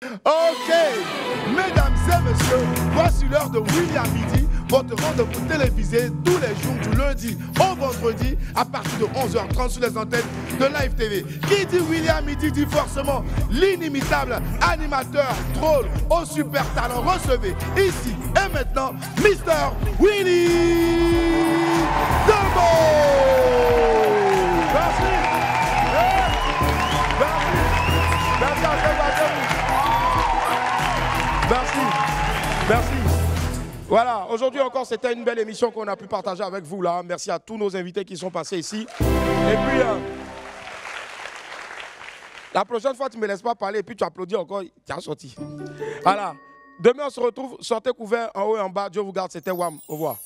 Ok, mesdames et messieurs, voici l'heure de William Midi, votre rendez-vous télévisé tous les jours du lundi au vendredi à partir de 11h30 sur les antennes de Live TV. Qui dit William Midi dit forcément l'inimitable animateur drôle au super talent. Recevez ici et maintenant Mr. Willy Dembo. Merci. Merci. Merci. Voilà, aujourd'hui encore, c'était une belle émission qu'on a pu partager avec vous là. Merci à tous nos invités qui sont passés ici. Et puis, la prochaine fois, tu ne me laisses pas parler et puis tu applaudis encore, tu as sorti. Voilà. Demain, on se retrouve, sortez couverts en haut et en bas. Dieu vous garde, c'était Wam. Au revoir.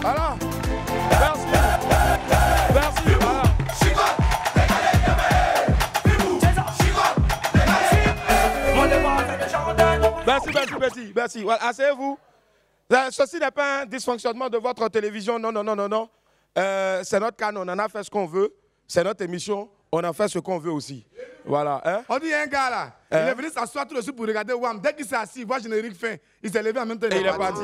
Voilà. Merci. Merci. Voilà. Merci. Voilà. Asseyez-vous. Ceci n'est pas un dysfonctionnement de votre télévision. Non. C'est notre canon. On en a fait ce qu'on veut. C'est notre émission. On en fait ce qu'on veut aussi. Voilà. Hein? On dit un gars là, il est venu s'asseoir tout le suite pour regarder Wam. Dès qu'il s'est assis, il voit le générique fin. Il s'est levé en même temps. Et il est parti.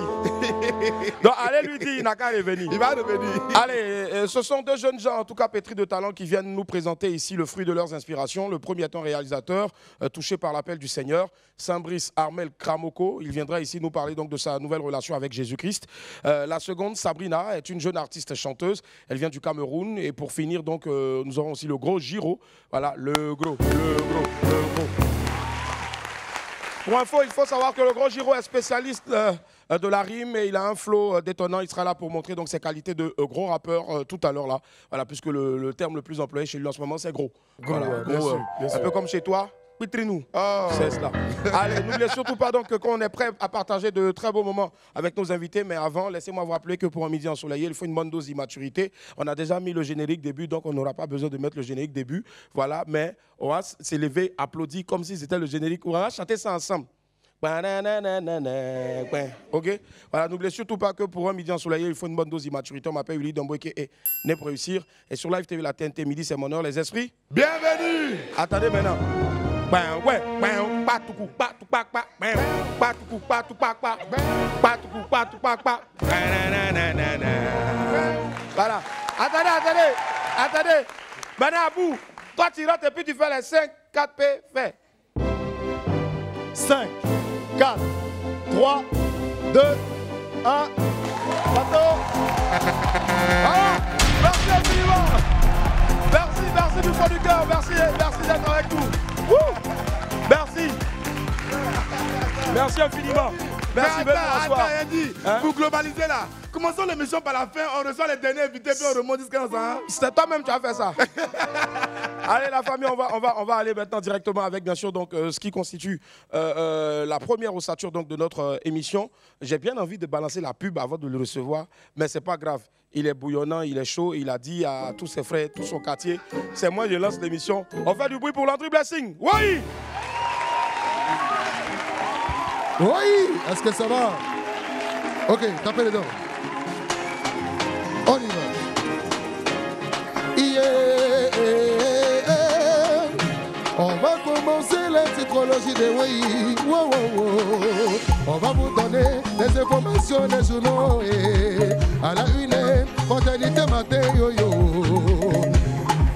Donc allez lui dire, il n'a qu'à revenir. Il va revenir. Allez, ce sont deux jeunes gens, en tout cas pétris de talent, qui viennent nous présenter ici le fruit de leurs inspirations. Le premier étant réalisateur, touché par l'appel du Seigneur, Saint-Brice Armel Kramoko. Il viendra ici nous parler donc de sa nouvelle relation avec Jésus-Christ. La seconde, Sabrina, est une jeune artiste chanteuse. Elle vient du Cameroun. Et pour finir, donc, nous aurons aussi le gros Giro. Voilà, le gros. Pour info, il faut savoir que le gros Giro est spécialiste de la rime et il a un flow détonnant. Il sera là pour montrer donc ses qualités de gros rappeur tout à l'heure là. Voilà, puisque le terme le plus employé chez lui en ce moment c'est gros. Voilà, gros, un peu comme chez toi. Pitrez-nous. Oh. C'est cela. Allez, n'oubliez surtout pas donc qu'on est prêt à partager de très beaux moments avec nos invités. Mais avant, laissez-moi vous rappeler que pour un midi ensoleillé, il faut une bonne dose d'immaturité. On a déjà mis le générique début, donc on n'aura pas besoin de mettre le générique début. Voilà, mais on va s'élever, applaudir comme si c'était le générique. On va chanter ça ensemble. Ok. Voilà, n'oubliez surtout pas que pour un midi ensoleillé, il faut une bonne dose d'immaturité. On m'appelle Willy Dembo qui est né pour réussir. Et sur Live TV, la TNT, midi, c'est mon heure, les esprits. Bienvenue. Attendez maintenant. Voilà. Attendez. Maintenant, à bout. Toi, tu rentres et puis tu fais les 5, 4 P. Fais. 5, 4, 3, 2, 1. Bateau. Ah, merci infiniment. Merci du fond du cœur. Merci d'être avec nous. Merci. Merci infiniment. Merci beaucoup. Attends, pour globaliser là, commençons l'émission par la fin, on reçoit les derniers invités, puis on remonte jusqu'à ça. C'est toi-même qui as fait ça. Allez la famille, on va aller maintenant directement avec bien sûr donc, ce qui constitue la première ossature donc, de notre émission. J'ai bien envie de balancer la pub avant de le recevoir, mais c'est pas grave. Il est bouillonnant, il est chaud, il a dit à tous ses frères, tout son quartier, c'est moi, je lance l'émission. On fait du bruit pour l'André Blessing. Oui! Oui, est-ce que ça va? Ok, tapez les dents. On y va. On va commencer la psychologie de oui. On va vous donner des informations des journaux. À la une, fraternité matin, yo-yo.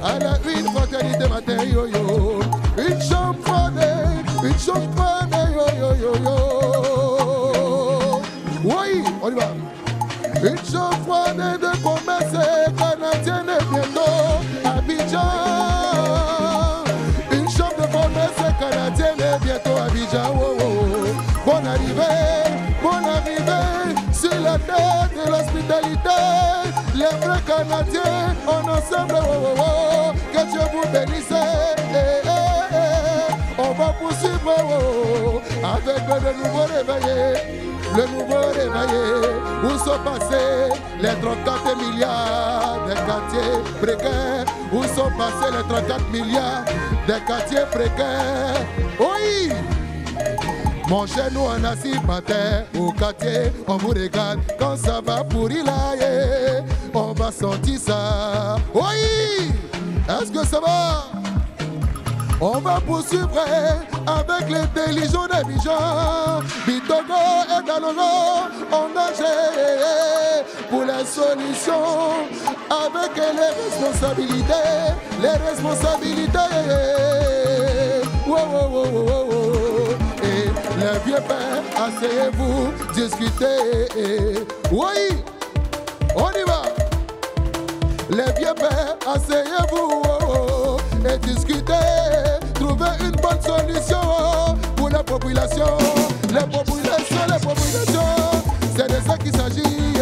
À la une, fraternité matin, yo-yo. Une chambre froide, yo-yo. Oui, on y va. Une chambre froide de commerce canadienne est bientôt Abidjan. Une chambre de commerce canadienne est bientôt Abidjan. Bonne arrivée sur la tête de l'hospitalité. Les vrais Canadiens en ensemble. Que Dieu vous bénisse. On va poursuivre avec le nouveau réveillé. Le nouveau réveillé, où sont passés les 34 milliards des quartiers précaires? Où sont passés les 34 milliards des quartiers précaires? Oui! Mangez-nous un assis matin au quartier, on vous regarde quand ça va pourrir là, yeah. On va sentir ça. Oui, est-ce que ça va? On va poursuivre avec l'intelligence des Bijan. Bitogo et Daloro, on a géré pour les solutions avec les responsabilités. Les responsabilités. Wow, wow, wow, wow, wow. Et les vieux pères, asseyez-vous, discutez. Oui, on y va. Les vieux pères, asseyez-vous et discutez. Trouvez une bonne solution pour la population. Les populations, les populations. C'est de ça qu'il s'agit.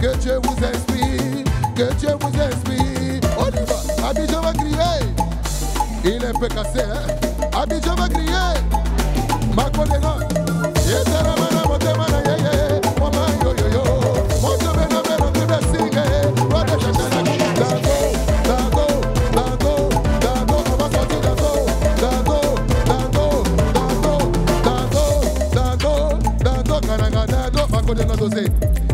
Que Dieu vous inspire, que Dieu vous inspire. On y va. Abidjan va crier. Il est un peu cassé, hein. Abidjan va crier. Marco Denon.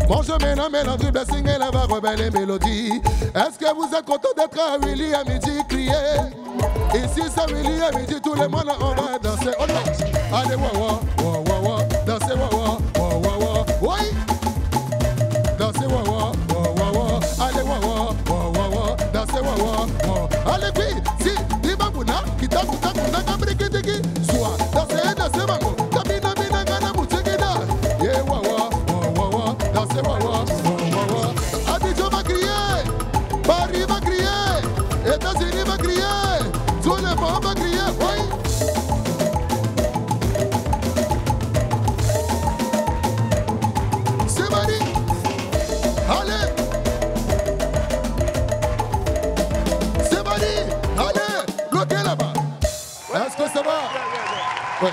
Bonjour maintenant, mélange blessing et la va rebelle et mélodie. Est-ce que vous êtes content d'être à Willy à midi crier? Ici c'est Willy à midi, tout le monde on va danser. Oh non. Allez wawa, wawa, dansez wawa, wawa, oui. Dansez wawa, wawa, allez wawa, wawa, dansez wawa, wawa. Allez puis, si, diba buna, kita kuta kuna kamri kitiki, soit dansez, dansez mango, kabina bina gana mutigida, yeah wawa. Dansez wawa, wawa. Abidjan va crier, Paris va crier, États-Unis va crier, tout le monde va crier, oui. C'est Marie, allez. C'est Marie, allez, bloquez là-bas. Est-ce que ça va? Oui.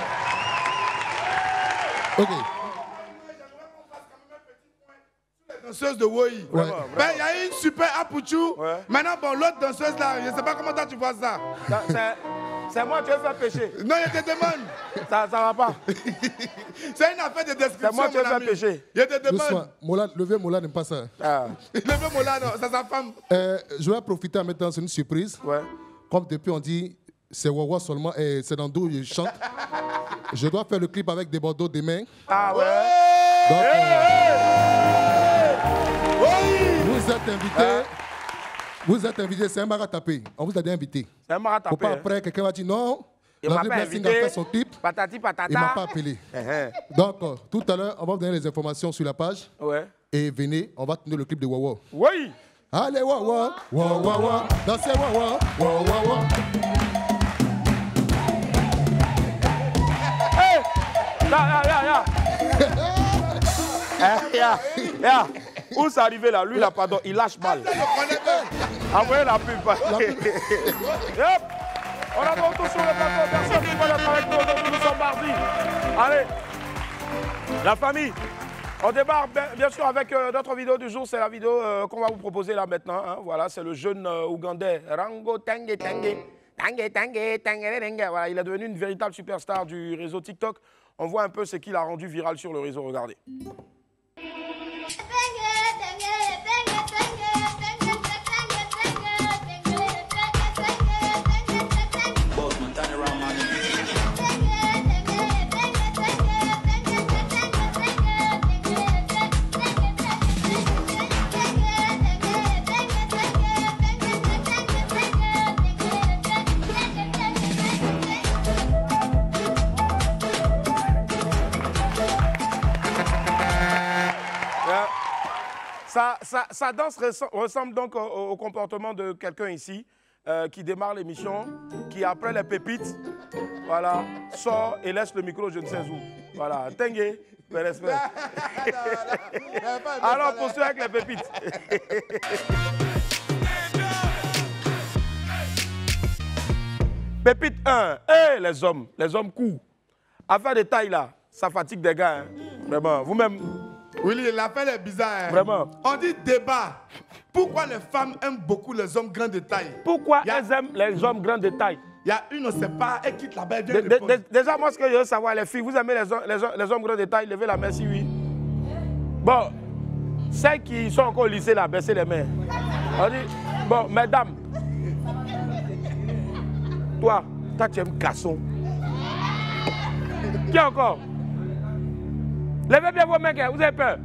Ok. Danseuse de Woi. Ouais. Ben, il y a une super Apuchou. Ouais. Maintenant, bon, l'autre danseuse là, je ne sais pas comment toi tu vois ça. C'est moi qui vais faire pécher. Non, je te demande. Ça va pas. C'est une affaire de description. C'est moi qui vais faire pécher. Je te demande. Mola, le vieux Mola n'aime pas ça. Ah. Le vieux Mola, non, c'est sa femme. Je vais profiter en mettant une surprise. Ouais. Comme depuis on dit, c'est Wawa seulement et c'est dans d'où je chante. Je dois faire le clip avec des bordeaux demain. Ah ouais. Donc, vous êtes invités. Vous êtes invités, c'est un bar à taper. On vous a déjà invité. C'est un bar à taper. Faut pas après, quelqu'un va dire non. Il m'a pas invité. A fait son clip. Patati patata. Il m'a pas appelé. Donc, tout à l'heure, on va vous donner les informations sur la page. Ouais. Et venez, on va tenir le clip de Wawa. Oui. Allez, Wawa, Wawa, dansez Wawa, Wawa. Hey, ya. Où c'est arrivé là? Lui, là, pardon, il lâche mal. Envoyez la pub. Yep. On a tout sur le plateau. Personne qui va être avec nous aujourd'hui. Nous sommes mardi. Allez. La famille. On démarre bien sûr avec notre vidéo du jour. C'est la vidéo qu'on va vous proposer là maintenant. Hein. Voilà, c'est le jeune Ougandais Rango Tange Tange. Voilà, il est devenu une véritable superstar du réseau TikTok. On voit un peu ce qu'il a rendu viral sur le réseau. Regardez. Sa danse ressemble donc au comportement de quelqu'un ici qui démarre l'émission, qui après les pépites, voilà, sort et laisse le micro je ne sais où. Voilà, Tengue, respect. Alors, poursuivez avec les pépites. Pépite 1, hey, les hommes courent. Affaire de taille là, ça fatigue des gars. Hein. Vraiment, vous-même. Oui, l'appel est bizarre. Hein. Vraiment. On dit débat. Pourquoi les femmes aiment beaucoup les hommes grands de taille? Pourquoi elles aiment les hommes grands de taille? Il y a une, on ne sait pas, elle quitte là-bas, elle vient répondre. Déjà, moi, ce que je veux savoir, les filles, vous aimez les hommes grands de taille? Levez la main si oui. Bon, celles qui sont encore au lycée, là, baissez les mains. On dit, bon, mesdames, toi, tu aimes garçon. Qui encore? Levez bien vos mains, vous avez peur.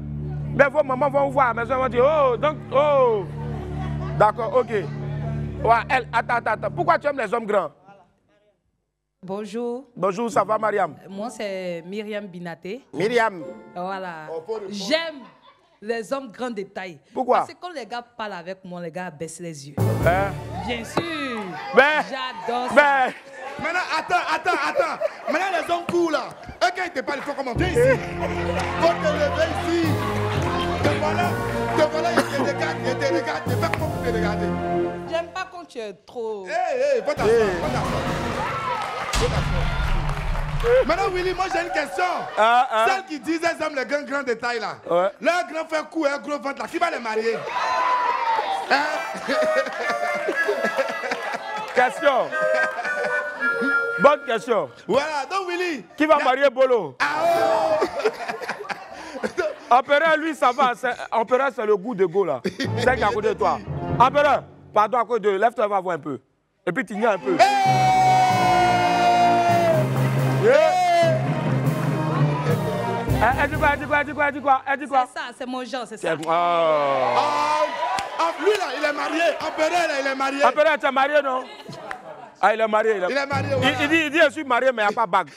Mais vos mamans vont vous voir à la maison, vont dire, oh, donc, oh. D'accord, ok. Ouais, elle, attends. Pourquoi tu aimes les hommes grands? Bonjour. Bonjour, ça va, Mariam? Moi, c'est Myriam Binaté. Myriam. Voilà. J'aime les hommes grands de taille. Pourquoi? Parce que quand les gars parlent avec moi, les gars baissent les yeux. Bien sûr. J'adore ça. Maintenant, attends. Maintenant, les hommes courts là. Eux, quand ils te parlent, il faut comment? Viens ici. Faut te lever ici. Te voilà, il te regarde. Je fais comment pour te regarder? J'aime pas quand tu es trop... Hey, faut t'asseoir. Maintenant, Willy, moi j'ai une question. Celles qui disent elles aiment les grands détails là. Ouais. Leur grand frère cou et un gros ventre là, qui va les marier? Question. Bonne question. Voilà, donc Willy. Qui va marier Bolo? Empereur, lui, ça va. Empereur, c'est le goût de go là. C'est qui est à côté de toi. Empereur, pardon, à côté de. Lève-toi, va voir un peu. Et puis tu n'y as un peu. Elle dit quoi? C'est ça, c'est mon genre, c'est ça. Lui là, il est marié. Empereur là, il est marié. Empereur, tu es marié, non? Ah, il est marié. Il est marié, voilà. Il dit, je suis marié, mais il n'y a pas de bague.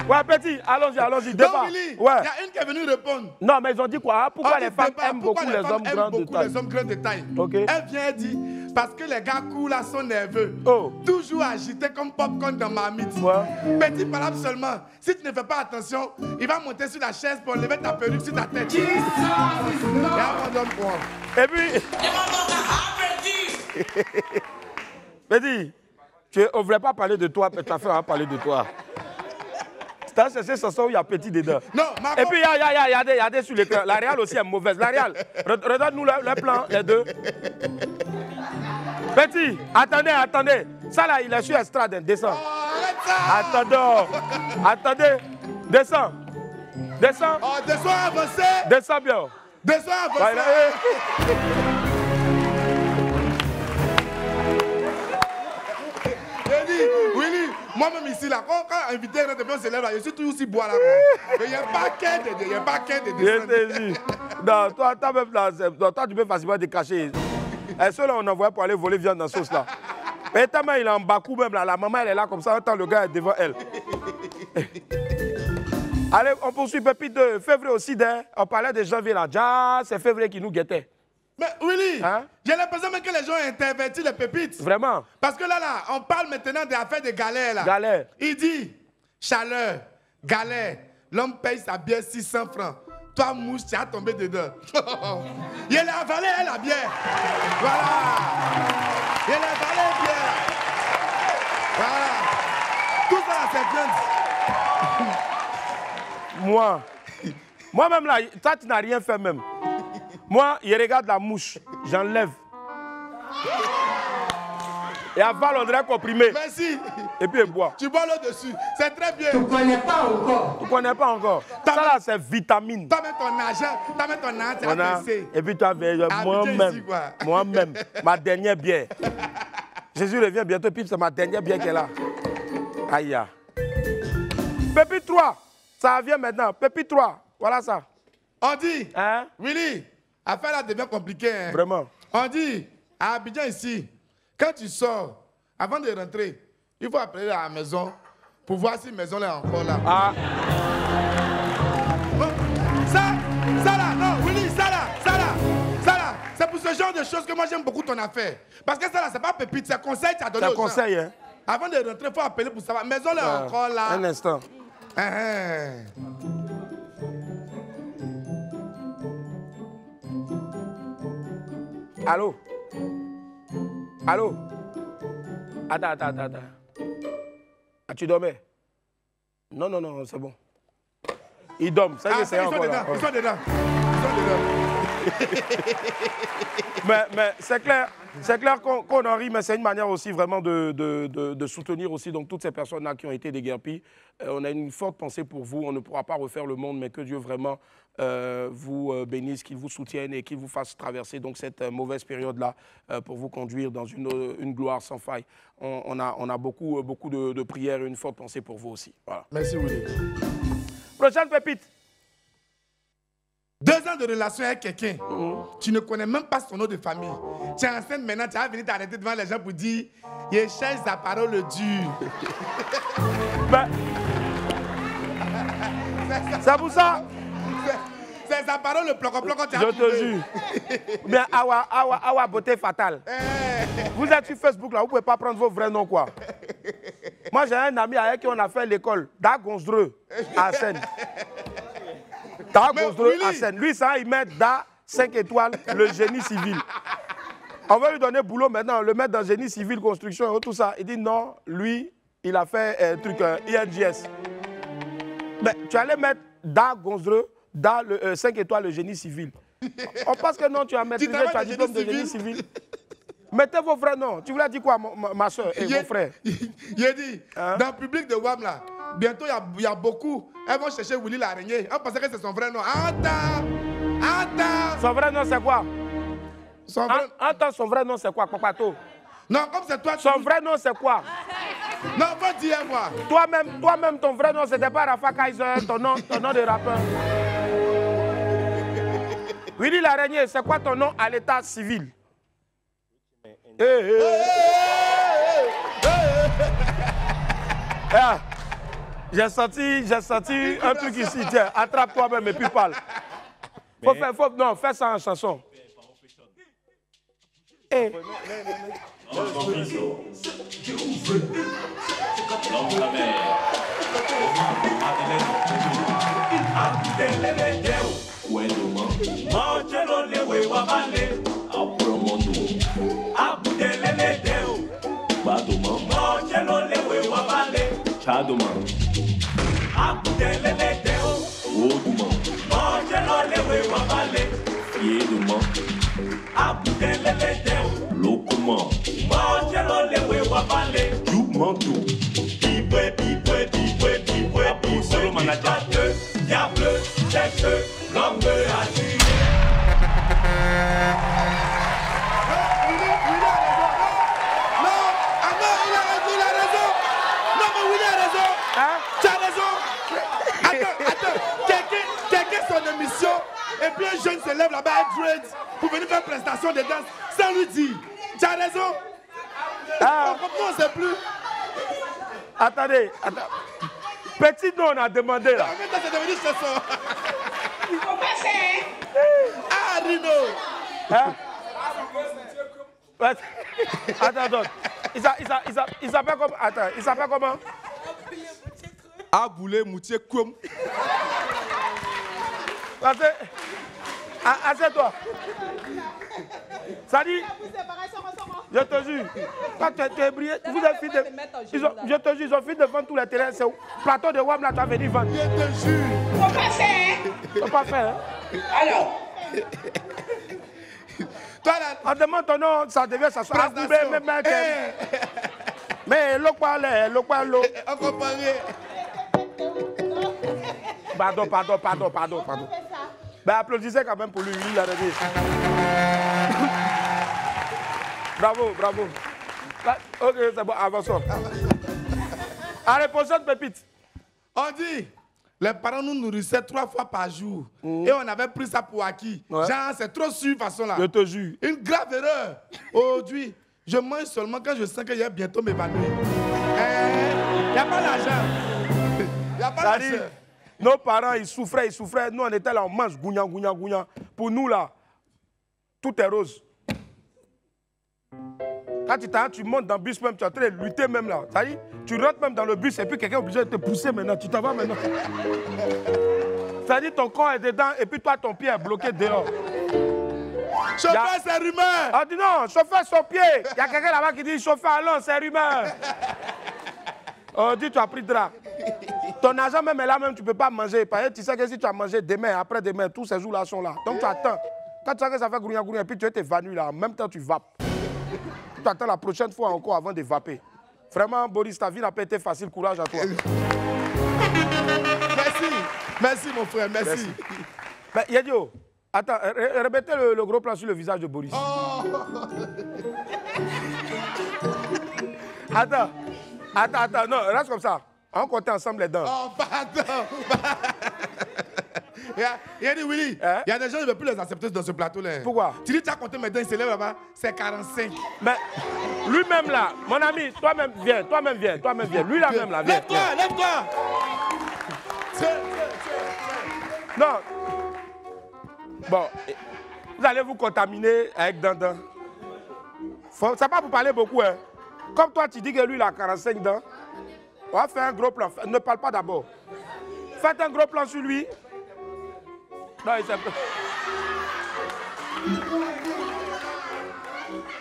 Ouais, petit, allons-y, débat. Donc, Willy, ouais. Il y a une qui est venue répondre. Non, mais ils ont dit quoi? Pourquoi les femmes aiment beaucoup les hommes grands de taille? Les hommes grands de taille. Okay. Elle vient et dit, parce que les gars courts là sont nerveux. Oh. Toujours agités comme popcorn dans ma mythe. Ouais. Petit parable seulement. Si tu ne fais pas attention, il va monter sur la chaise pour lever ta perruque sur ta tête. Et abandonne moi. Et puis... Petit, on ne voulait pas parler de toi, mais tu as fait à parler de toi. C'est ce chanson où il y a petit dedans. Non, et puis il y a des sur l'écran. La Real aussi est mauvaise. La Real, redonne-nous le plan, les deux. Petit, attendez. Ça là, il est sur Estrade, descends. Attendez. Descends. Oh, descends avancé. Descends bien. Descends avancé. Willy, moi-même ici, là, quand invité on se lève là, je suis toujours aussi bois là. Il n'y a pas qu'un de descendre. Non, toi même là, toi tu peux facilement te cacher. Et ceux-là, on envoie pour aller voler viande dans la sauce là. Mais tellement il est en bas même là, la maman elle est là comme ça, attends, le gars est devant elle. Allez, on poursuit Pépite de février aussi, on parlait de janvier là. Déjà, c'est février qui nous guettait. Mais Willy, hein? J'ai l'impression même que les gens ont interverti les pépites. Vraiment? Parce que là, on parle maintenant des affaires de galère là. Galère. Il dit, chaleur, galère, l'homme paye sa bière 600 francs. Toi, mouche, tu as tombé dedans. Il a avalé la bière. Voilà. Il a avalé la bière. Voilà. Tout ça, c'est bien. Moi-même là, toi, tu n'as rien fait même. Moi, il regarde la mouche, j'enlève. Et avale, on dirait comprimé. Merci. Et puis il boit. Tu bois l'eau dessus. C'est très bien. Tu ne connais pas encore. Tu ne connais pas encore. Ça là, c'est vitamine. Tu mets ton argent, tu mets ton argent, et puis tu as moi-même, ma dernière bière. Jésus revient bientôt, puis c'est ma dernière bière qui est là. Aïe. Pépite 3, ça vient maintenant. Pépite 3, voilà ça. On dit, hein? Willy, l'affaire là devient compliquée. Hein? Vraiment. On dit, à Abidjan ici, quand tu sors, avant de rentrer, il faut appeler à la maison pour voir si la maison est encore là. Ah. Bon, ça là, non, Willy, ça là, c'est pour ce genre de choses que moi j'aime beaucoup ton affaire. Parce que ça là, c'est pas pépite, c'est un conseil que tu as donné aux gens. C'est un conseil, hein? Avant de rentrer, il faut appeler pour savoir. Maison est encore là. Un instant. Allô? Allô? Attends. Ah, tu dormais? Non, c'est bon. Il dort. Ça y est, c'est encore là. Ils sont dedans. mais c'est clair qu'on en rit, mais c'est une manière aussi vraiment de soutenir aussi donc, toutes ces personnes-là qui ont été déguerpies. On a une forte pensée pour vous. On ne pourra pas refaire le monde, mais que Dieu vraiment vous bénisse, qu'il vous soutienne et qu'il vous fasse traverser donc, cette mauvaise période-là pour vous conduire dans une gloire sans faille. On a beaucoup de prières et une forte pensée pour vous aussi. Voilà. Merci, Willy. Prochaine pépite. 2 ans de relation avec quelqu'un, tu ne connais même pas son nom de famille. Tu es enceinte maintenant, tu vas venir t'arrêter devant les gens pour dire « Il cherche sa parole dur ». C'est pour ça. C'est sa parole le plonco-plonco, tu as Je te jure. Bien, Awa beauté fatale. Vous êtes sur Facebook là, vous ne pouvez pas prendre vos vrais noms quoi. Moi j'ai un ami avec qui on a fait l'école, Dagonzreux, à Seine. Dagonzreux à Seine. Lui ça, il met Da 5 étoiles, le génie civil. On va lui donner boulot maintenant, le mettre dans génie civil, construction et tout ça. Il dit non, lui, il a fait un truc INGS. Mais tu allais mettre Dagonzreux dans le 5 étoiles, le génie civil. On pense que non, tu as maîtrisé, tu as diplôme de génie civil. Mettez vos vrais noms. Tu voulais dire quoi, ma soeur et mon frère? Il a dit, dans le public de WAM là, bientôt il y a beaucoup. Elles vont chercher Willy l'araignée. On pensait que c'est son vrai nom. Attends. Son vrai nom c'est quoi? Attends, son vrai nom c'est quoi, Papato? Non, comme c'est toi. Son vrai nom c'est quoi? Non, va dire moi. Toi-même, ton vrai nom c'était pas Rafa Kaiser, ton nom de rappeur. Willy l'araignée, c'est quoi ton nom à l'état civil? J'ai senti un truc ici. Tiens, attrape toi-même et puis parle. Non, fais ça en chanson. Et puis un jeune se lève là-bas avec dreads pour venir faire prestation de danse sans lui dire. Tu as raison. On ne sait plus. Attendez. Petit nom, on a demandé là. C'est devenu chanson. Ah, Rino. Attends. Il s'appelle comment? Attends, il s'appelle comment? Aboulé Moutier Koum. Assieds-toi. Ça dit, je te jure, quand tu es brillé, vous êtes fini de... Je te jure, ils ont fini de vendre tous les terrains. C'est au plateau de WAM là, tu as venu vendre. Je te jure. Faut pas faire. Faut pas faire. Alors. Toi là. On demande ton nom, ça devient ça. Mais l'eau. On comprend rien. Pardon. Ben, applaudissez quand même pour lui, il a dit. Bravo. Ok, c'est bon, avançons. Allez, prochaine pépite. On dit, les parents nous nourrissaient 3 fois par jour. Et on avait pris ça pour acquis. Ouais. Genre, c'est trop sûr, façon là. Je te jure. Une grave erreur. Aujourd'hui, je mange seulement quand je sens qu'il y a bientôt m'évanouir. Il n'y a pas d'argent. Il n'y a pas d'argent. Nos parents, ils souffraient. Nous, on était là, on mange, gougnan. Pour nous, là, tout est rose. Quand tu montes dans le bus même, tu es en train de lutter même là. Ça dit, tu rentres même dans le bus et puis quelqu'un est obligé de te pousser maintenant. Tu t'en vas maintenant. Ça dit, ton corps est dedans et puis toi, ton pied est bloqué dehors. Chauffeur, c'est rumeur. On dit non, chauffeur, son pied. Il y a quelqu'un là-bas qui dit, chauffeur, allons, c'est rumeur. On dit, tu as pris drap. Ton argent même est là, même tu ne peux pas manger. Parce que tu sais que si tu as mangé demain, après-demain, tous ces jours-là sont là. Donc tu attends. Quand tu sais que ça fait grouillant, et puis tu es évanoui là, en même temps tu vapes. Tu attends la prochaine fois encore avant de vaper. Vraiment, Boris, ta vie n'a pas été facile. Courage à toi. Merci. Merci, mon frère. Merci. Mais Yedio, attends, répétez le gros plan sur le visage de Boris. Oh. Attends, non, reste comme ça. On compte ensemble les dents. Oh, pardon. Il a dit, Willy, il y a des gens qui ne veulent plus les accepter dans ce plateau-là. Pourquoi? Tu dis, tu as compté mes dents, il s'élève là-bas, c'est 45. Mais lui-même là, mon ami, toi-même viens. Lui là même là, viens. Lève-toi. Non. Bon, vous allez vous contaminer avec Dandan. C'est pas pour parler beaucoup, hein. Comme toi, tu dis que lui, il a 45 dents. On va faire un gros plan. Ne parle pas d'abord. Faites un gros plan sur lui. Non, il s'est...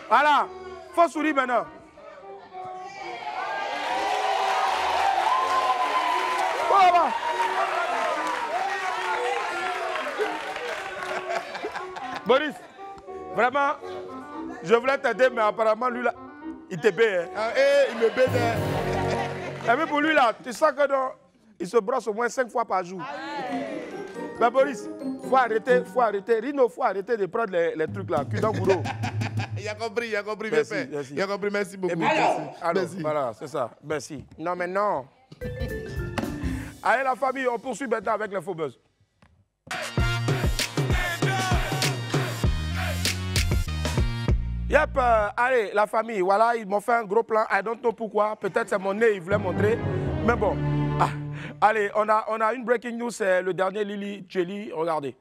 Voilà. Faut sourire maintenant. Voilà. Boris, vraiment, je voulais t'aider, mais apparemment, lui, là, il te baie. Hein. Il me baie. Et puis pour lui, là, tu sens que non, il se brosse au moins 5 fois par jour. Mais Boris, faut arrêter. Rino, faut arrêter de prendre les trucs là. Il a compris, merci, merci. Il a compris, merci beaucoup. Merci. Voilà, c'est ça. Merci. Non, mais non. Allez, la famille, on poursuit maintenant avec l'info buzz. Yep, allez, la famille, voilà, ils m'ont fait un gros plan. I don't know pourquoi. Peut-être c'est mon nez, ils voulaient montrer. Mais bon. Allez, on a une breaking news, c'est le dernier Lily Jelly. Regardez.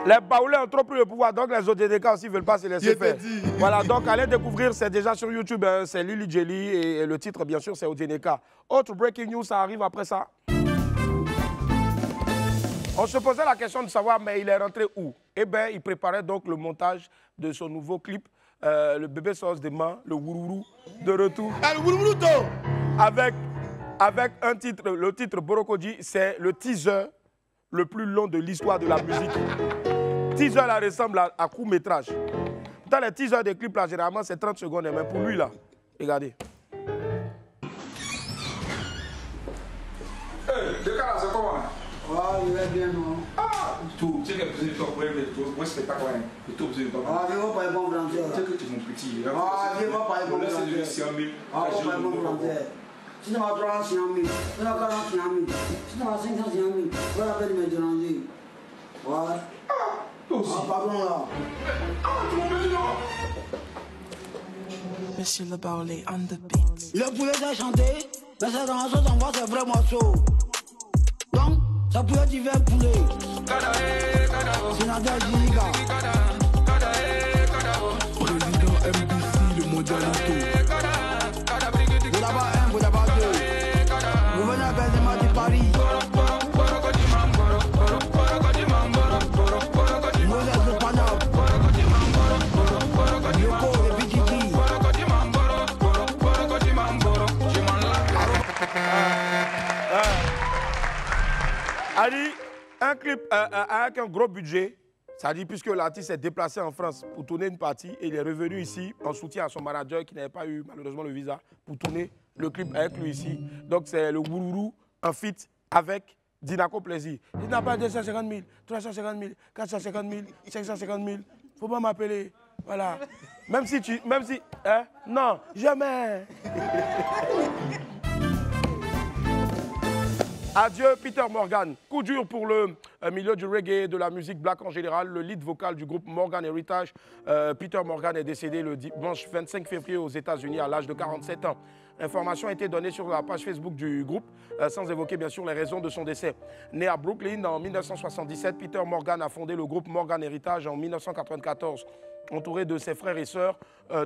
Les baoulés ont trop pris le pouvoir, donc les ODDK aussi ne veulent pas se laisser faire. Voilà, donc allez découvrir, c'est déjà sur YouTube, hein, c'est Lily Jelly et le titre, bien sûr, c'est ODDK. Autre breaking news, ça arrive après ça. On se posait la question de savoir, mais il est rentré où? Eh bien, il préparait donc le montage de son nouveau clip, le bébé sauce des mains, le Wourourou, de retour. Le Wourourou, avec un titre, le titre Borokodji, c'est le teaser le plus long de l'histoire de la musique. Teaser là ressemble à court-métrage. Dans les teasers des clips là, généralement c'est 30 secondes, mais pour lui là, regardez. Décalage, c'est comment? Ah, il est bien, non? Ah, tu sais que tu es pour un spectacle, tu es ah, viens pas bon français. Tu sais que tu es mon petit. Ah, viens pas bon français. Ah, pas bon français. Si tu m'as 300 000, tu n'as 40 000. Si tu m'as 500 000, tu vas appeler mes demander. Ouais. Toi aussi. Ah, pardon là. Ah, tu m'as dit non? Monsieur Le Baoulé on the beat. Le poulet a chanté, mais c'est dans la sauce en voix, c'est vrai morceau. Donc, ça pouvait dire poulet. C'est la Giga. Président MBC, le mondialito. Vous d'abord un, vous d'abord deux. Vous venez avec des matchs de Paris. Vous êtes espagnol. Yoko et Bititi. Ali, un clip avec un gros budget, ça dit puisque l'artiste s'est déplacé en France pour tourner une partie et il est revenu ici en soutien à son manager qui n'avait pas eu malheureusement le visa pour tourner le clip avec lui ici. Donc c'est le Wourourou en feat avec Dinako Plaisir. Il n'a pas 250 000, 350 000, 450 000, 550 000. Faut pas m'appeler. Voilà. Même si tu... Même si... Hein? Non, jamais. Adieu Peter Morgan. Coup dur pour le milieu du reggae et de la musique black en général. Le lead vocal du groupe Morgan Heritage, Peter Morgan, est décédé le dimanche 25 février aux États-Unis à l'âge de 47 ans. Information a été donnée sur la page Facebook du groupe, sans évoquer bien sûr les raisons de son décès. Né à Brooklyn en 1977, Peter Morgan a fondé le groupe Morgan Heritage en 1994. Entouré de ses frères et sœurs,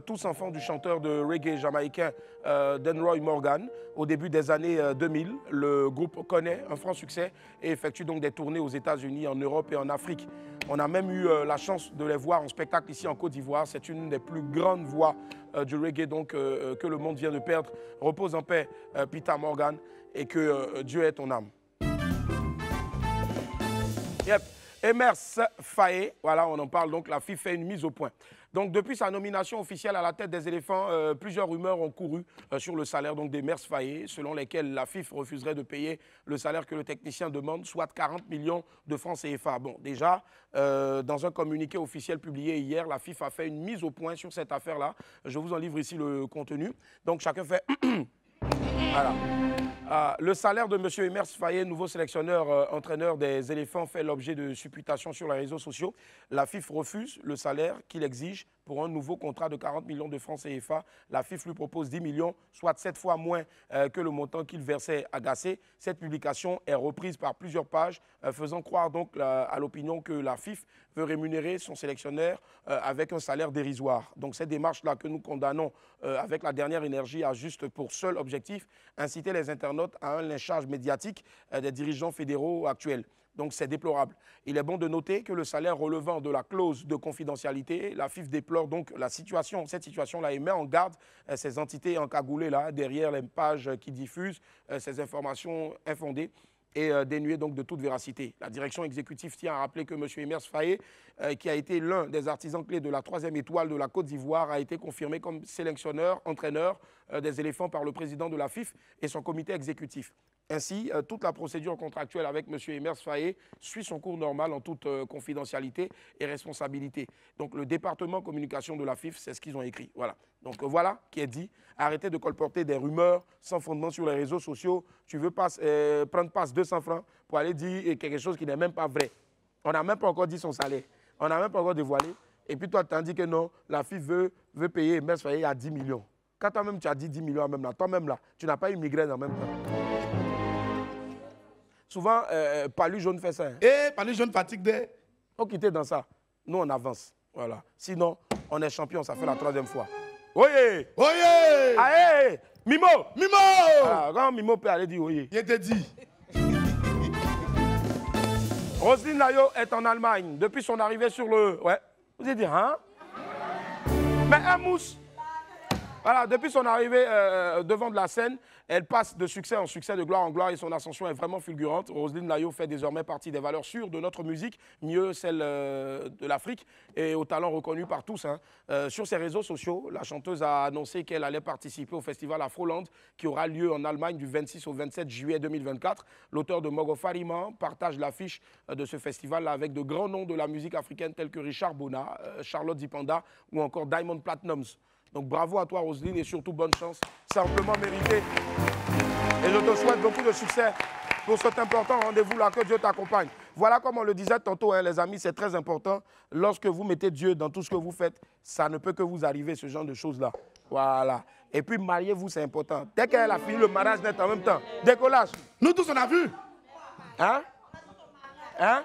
tous enfants du chanteur de reggae jamaïcain Denroy Morgan. Au début des années 2000, le groupe connaît un franc succès et effectue donc des tournées aux États-Unis, en Europe et en Afrique. On a même eu la chance de les voir en spectacle ici en Côte d'Ivoire. C'est une des plus grandes voix du reggae donc, que le monde vient de perdre. Repose en paix, Peter Morgan, et que Dieu ait ton âme. Yep. Emers Faé, voilà, on en parle donc, la FIF fait une mise au point. Donc depuis sa nomination officielle à la tête des éléphants, plusieurs rumeurs ont couru sur le salaire d'Emers Faé, selon lesquelles la FIF refuserait de payer le salaire que le technicien demande, soit 40 millions de francs CFA. Bon, déjà, dans un communiqué officiel publié hier, la FIF a fait une mise au point sur cette affaire-là. Je vous en livre ici le contenu. Donc chacun fait... Voilà. Le salaire de M. Emers Faé, nouveau sélectionneur, entraîneur des éléphants, fait l'objet de supputations sur les réseaux sociaux. La FIF refuse le salaire qu'il exige pour un nouveau contrat de 40 millions de francs CFA. La FIF lui propose 10 millions, soit 7 fois moins que le montant qu'il versait à Gassé. Cette publication est reprise par plusieurs pages, faisant croire donc à l'opinion que la FIF veut rémunérer son sélectionneur avec un salaire dérisoire. Donc cette démarche-là que nous condamnons avec la dernière énergie a juste pour seul objectif inciter les internautes à un lynchage médiatique des dirigeants fédéraux actuels. Donc c'est déplorable. Il est bon de noter que le salaire relevant de la clause de confidentialité, la FIF déplore donc cette situation-là et met en garde ces entités encagoulées là, derrière les pages qui diffusent ces informations infondées et dénuées donc de toute véracité. La direction exécutive tient à rappeler que M. Emers Faé, qui a été l'un des artisans clés de la 3e étoile de la Côte d'Ivoire, a été confirmé comme sélectionneur, entraîneur des éléphants par le président de la FIF et son comité exécutif. Ainsi, toute la procédure contractuelle avec M. Emers Faé suit son cours normal en toute confidentialité et responsabilité. Donc le département communication de la FIF, c'est ce qu'ils ont écrit. Voilà. Donc voilà qui est dit. Arrêtez de colporter des rumeurs sans fondement sur les réseaux sociaux. Tu veux prendre passe 200 francs pour aller dire quelque chose qui n'est même pas vrai. On n'a même pas encore dit son salaire. On n'a même pas encore dévoilé. Et puis toi, tu as dit que non, la FIF veut payer Emers Faé à 10 millions. Quand toi-même tu as dit 10 millions même là, toi-même là, tu n'as pas eu migraine en même temps. Souvent, Palu Jaune fait ça. Hein. Et Palu Jaune fatigue des... Faut quitter dans ça. Nous, on avance. Voilà. Sinon, on est champion, ça fait la 3e fois. Oye! Oye! Aïe! Mimo! Mimo! Voilà, quand Mimo peut aller dire oye. Il te dit. Roselyne Layo est en Allemagne. Depuis son arrivée sur le... Ouais. Vous avez dit, hein? Mais un mousse. Voilà, depuis son arrivée devant de la scène, elle passe de succès en succès, de gloire en gloire et son ascension est vraiment fulgurante. Roselyne Layo fait désormais partie des valeurs sûres de notre musique, mieux celle de l'Afrique et au talent reconnu par tous. Hein. Sur ses réseaux sociaux, la chanteuse a annoncé qu'elle allait participer au festival Afroland qui aura lieu en Allemagne du 26 au 27 juillet 2024. L'auteur de Mogo Farima partage l'affiche de ce festival avec de grands noms de la musique africaine tels que Richard Bona, Charlotte Dipanda ou encore Diamond Platnumz. Donc bravo à toi Roselyne et surtout bonne chance, c'est amplement mérité. Et je te souhaite beaucoup de succès pour cet important rendez-vous-là, que Dieu t'accompagne. Voilà comme on le disait tantôt, hein, les amis, c'est très important. Lorsque vous mettez Dieu dans tout ce que vous faites, ça ne peut que vous arriver, ce genre de choses-là. Voilà. Et puis mariez-vous, c'est important. Dès qu'elle a fini le mariage net en même temps, décollage. Nous tous, on a vu. Hein? Hein?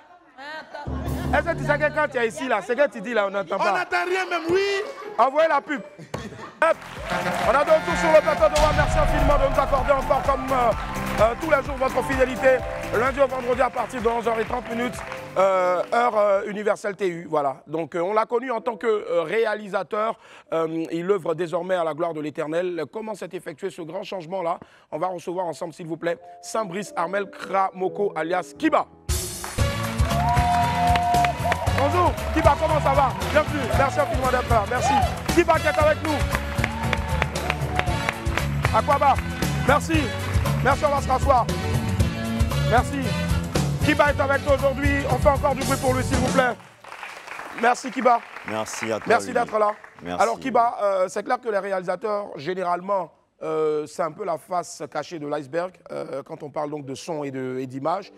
Est-ce que tu sais que quand tu es ici, là, c'est que tu dis là, on n'entend pas. On n'entend rien même, oui. Envoyez la pub. On a donc tout sur le plateau de WAM. Merci infiniment de nous accorder encore comme tous les jours votre fidélité. Lundi au vendredi à partir de 11h30, heure universelle TU. Voilà. Donc on l'a connu en tant que réalisateur. Il œuvre désormais à la gloire de l'Éternel. Comment s'est effectué ce grand changement-là? On va recevoir ensemble, s'il vous plaît, Saint-Brice Armel Kramoko alias Kiba. Bonjour, Kiba, comment ça va? Bienvenue, merci infiniment d'être là, merci. Kiba qui est avec nous. Aquaba, merci. Merci, on va se rasseoir. Merci. Kiba est avec nous aujourd'hui, on fait encore du bruit pour lui, s'il vous plaît. Merci Kiba. Merci à toi. Merci d'être là. Merci. Alors Kiba, c'est clair que les réalisateurs, généralement, c'est un peu la face cachée de l'iceberg quand on parle donc de son et d'image.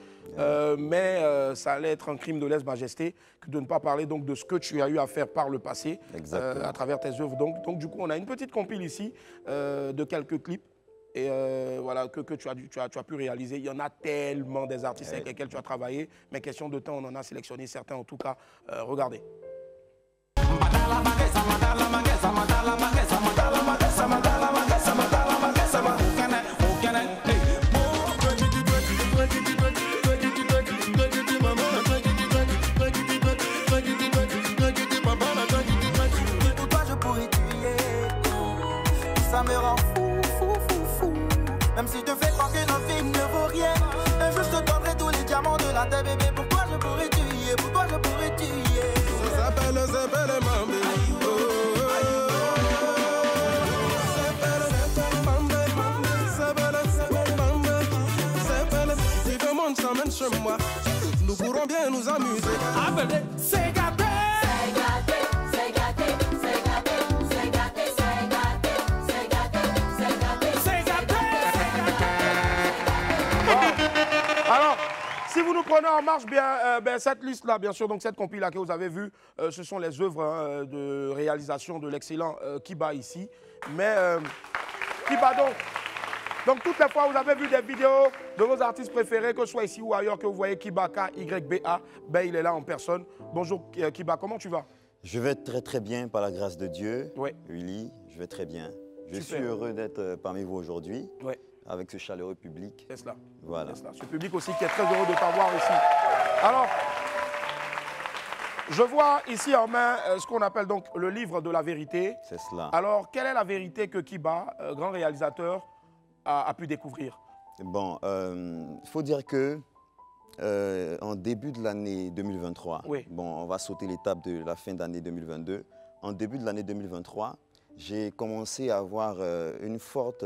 Mais ça allait être un crime de lèse-majesté que de ne pas parler donc de ce que tu as eu à faire par le passé à travers tes œuvres. Donc du coup, on a une petite compile ici de quelques clips. Et voilà, que tu as pu réaliser. Il y en a tellement des artistes avec lesquels tu as travaillé, mais question de temps, on en a sélectionné certains en tout cas. Regardez. Pour toi je pourrais tuer, ça me rend fou. Même si je te fais croire que notre vie ne vaut rien, un jour je te donnerai tous les diamants de la terre, bébé. Pour toi je pourrais tuer, pour toi je pourrais tuer. Ça s'appelle Mambé. Si tout le monde s'emmène chez moi, nous pourrons bien nous amuser. C'est gâté. Alors, si vous nous prenez en marche, cette liste-là, bien sûr, donc cette compile-là que vous avez vue, ce sont les œuvres de réalisation de l'excellent Kiba ici. Mais Kiba, donc toutes les fois vous avez vu des vidéos de vos artistes préférés, que ce soit ici ou ailleurs, que vous voyez Kiba, K-Y-B-A, ben il est là en personne. Bonjour Kiba, comment tu vas? Je vais très très bien par la grâce de Dieu. Oui. Willy, je vais très bien. Je suis heureux d'être parmi vous aujourd'hui. Oui. Avec ce chaleureux public. C'est cela. Voilà. C'est cela. Ce public aussi qui est très heureux de t'avoir ici. Alors, je vois ici en main ce qu'on appelle donc le livre de la vérité. C'est cela. Alors, quelle est la vérité que Kiba, grand réalisateur, a pu découvrir? Bon, il faut dire que en début de l'année 2023, bon, on va sauter l'étape de la fin d'année 2022. En début de l'année 2023, j'ai commencé à avoir une forte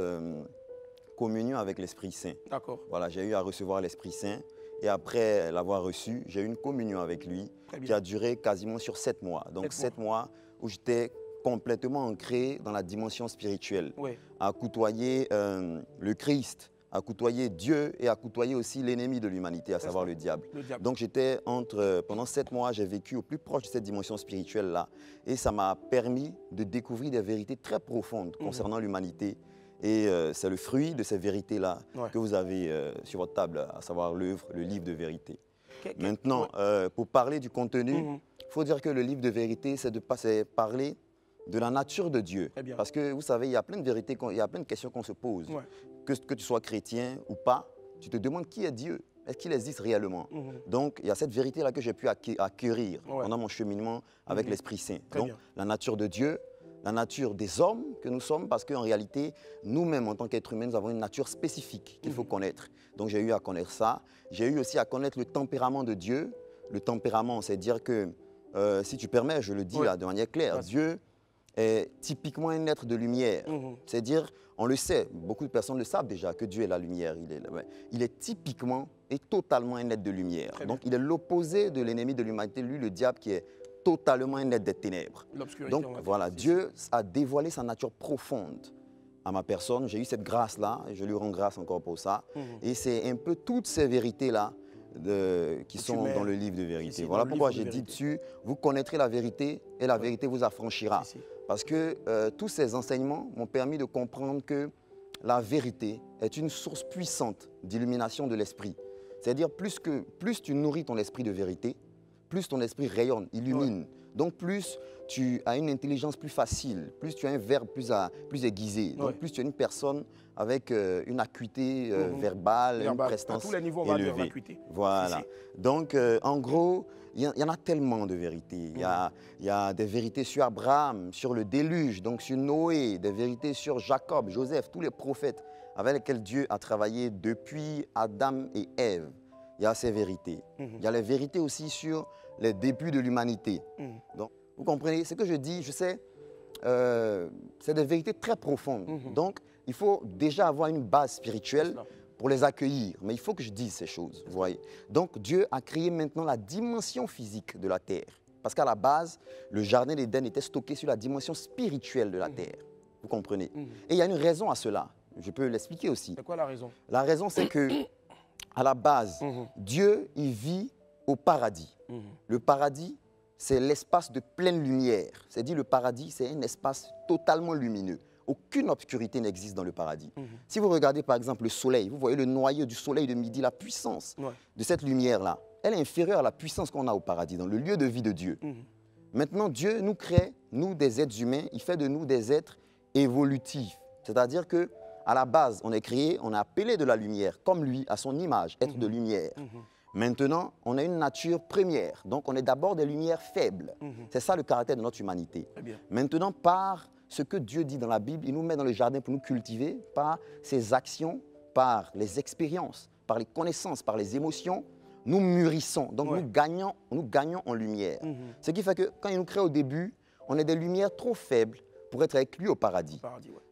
communion avec l'Esprit Saint. D'accord. Voilà, j'ai eu à recevoir l'Esprit Saint et après l'avoir reçu, j'ai eu une communion avec lui qui a duré quasiment sur 7 mois. Donc 7 mois où j'étais complètement ancré dans la dimension spirituelle, à côtoyer le Christ, à côtoyer Dieu et à côtoyer aussi l'ennemi de l'humanité, à savoir le diable. Donc j'étais pendant 7 mois, j'ai vécu au plus proche de cette dimension spirituelle-là et ça m'a permis de découvrir des vérités très profondes concernant l'humanité. Et c'est le fruit de ces vérités-là que vous avez sur votre table, à savoir l'œuvre, le livre de vérité. Maintenant, pour parler du contenu, il faut dire que le livre de vérité, c'est parler de la nature de Dieu. Parce que vous savez, il y a plein de vérités, il y a plein de questions qu'on se pose. Que tu sois chrétien ou pas, tu te demandes qui est Dieu. Est-ce qu'il existe réellement? Donc, il y a cette vérité-là que j'ai pu acquérir pendant mon cheminement avec l'Esprit Saint. Donc, la nature de Dieu, la nature des hommes que nous sommes, parce qu'en réalité, nous-mêmes, en tant qu'êtres humains, nous avons une nature spécifique qu'il faut connaître. Donc j'ai eu à connaître ça. J'ai eu aussi à connaître le tempérament de Dieu. Le tempérament, c'est dire que, si tu permets, je le dis là de manière claire, Dieu est typiquement un être de lumière. C'est-à-dire, on le sait, beaucoup de personnes le savent déjà, que Dieu est la lumière. Il est typiquement et totalement un être de lumière. Donc il est l'opposé de l'ennemi de l'humanité, lui, le diable, qui est totalement un être des ténèbres. Donc voilà, Dieu a dévoilé sa nature profonde à ma personne. J'ai eu cette grâce-là, et je lui rends grâce encore pour ça. Et c'est un peu toutes ces vérités-là qui sont dans le livre de vérité. Voilà pourquoi j'ai dit dessus, vous connaîtrez la vérité et la vérité vous affranchira. Parce que tous ces enseignements m'ont permis de comprendre que la vérité est une source puissante d'illumination de l'esprit. C'est-à-dire plus tu nourris ton esprit de vérité, plus ton esprit rayonne, illumine. Donc plus tu as une intelligence plus facile, plus tu as un verbe plus aiguisé, donc plus tu es une personne avec une acuité verbale, une prestance à tous les niveaux, on va dire l'acuité. Voilà. Donc en gros, il y en a tellement de vérités. Il y a des vérités sur Abraham, sur le déluge, donc sur Noé, des vérités sur Jacob, Joseph, tous les prophètes avec lesquels Dieu a travaillé depuis Adam et Ève. Il y a ces vérités. Il y a les vérités aussi sur les débuts de l'humanité. Donc, vous comprenez ce que je dis, je sais, c'est des vérités très profondes. Donc, il faut déjà avoir une base spirituelle pour les accueillir. Mais il faut que je dise ces choses, vous voyez. Donc, Dieu a créé maintenant la dimension physique de la terre. Parce qu'à la base, le jardin d'Éden était stocké sur la dimension spirituelle de la terre. Vous comprenez? Et il y a une raison à cela. Je peux l'expliquer aussi. C'est quoi la raison? La raison, c'est que, à la base, Dieu, il vit au paradis. Le paradis, c'est l'espace de pleine lumière. C'est-à-dire, le paradis, c'est un espace totalement lumineux. Aucune obscurité n'existe dans le paradis. Si vous regardez, par exemple, le soleil, vous voyez le noyau du soleil de midi, la puissance de cette lumière-là, elle est inférieure à la puissance qu'on a au paradis, dans le lieu de vie de Dieu. Maintenant, Dieu nous crée, nous, des êtres humains, il fait de nous des êtres évolutifs. C'est-à-dire que à la base, on est créé, on est appelé de la lumière, comme lui, à son image, être de lumière. Maintenant, on a une nature première, donc on est d'abord des lumières faibles. C'est ça le caractère de notre humanité. Maintenant, par ce que Dieu dit dans la Bible, il nous met dans le jardin pour nous cultiver, par ses actions, par les expériences, par les connaissances, par les émotions, nous mûrissons, donc nous gagnons en lumière. Ce qui fait que quand il nous crée au début, on est des lumières trop faibles pour être avec lui au paradis.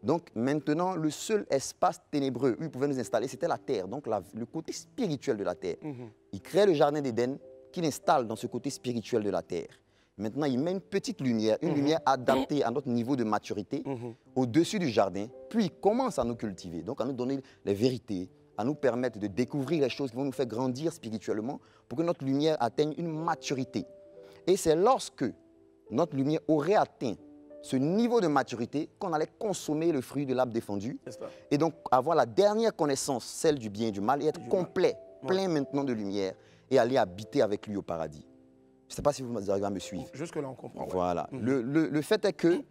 Donc maintenant, le seul espace ténébreux où il pouvait nous installer, c'était la terre, donc le côté spirituel de la terre. Il crée le jardin d'Éden qu'il installe dans ce côté spirituel de la terre. Maintenant, il met une petite lumière, une lumière adaptée à notre niveau de maturité au-dessus du jardin, puis il commence à nous cultiver, donc à nous donner les vérités, à nous permettre de découvrir les choses qui vont nous faire grandir spirituellement pour que notre lumière atteigne une maturité. Et c'est lorsque notre lumière aurait atteint ce niveau de maturité qu'on allait consommer le fruit de l'arbre défendu et donc avoir la dernière connaissance, celle du bien et du mal, et être complet, plein maintenant de lumière et aller habiter avec lui au paradis. Je ne sais pas si vous arrivez à me suivre. Jusque-là, on comprend. Voilà. Le fait est que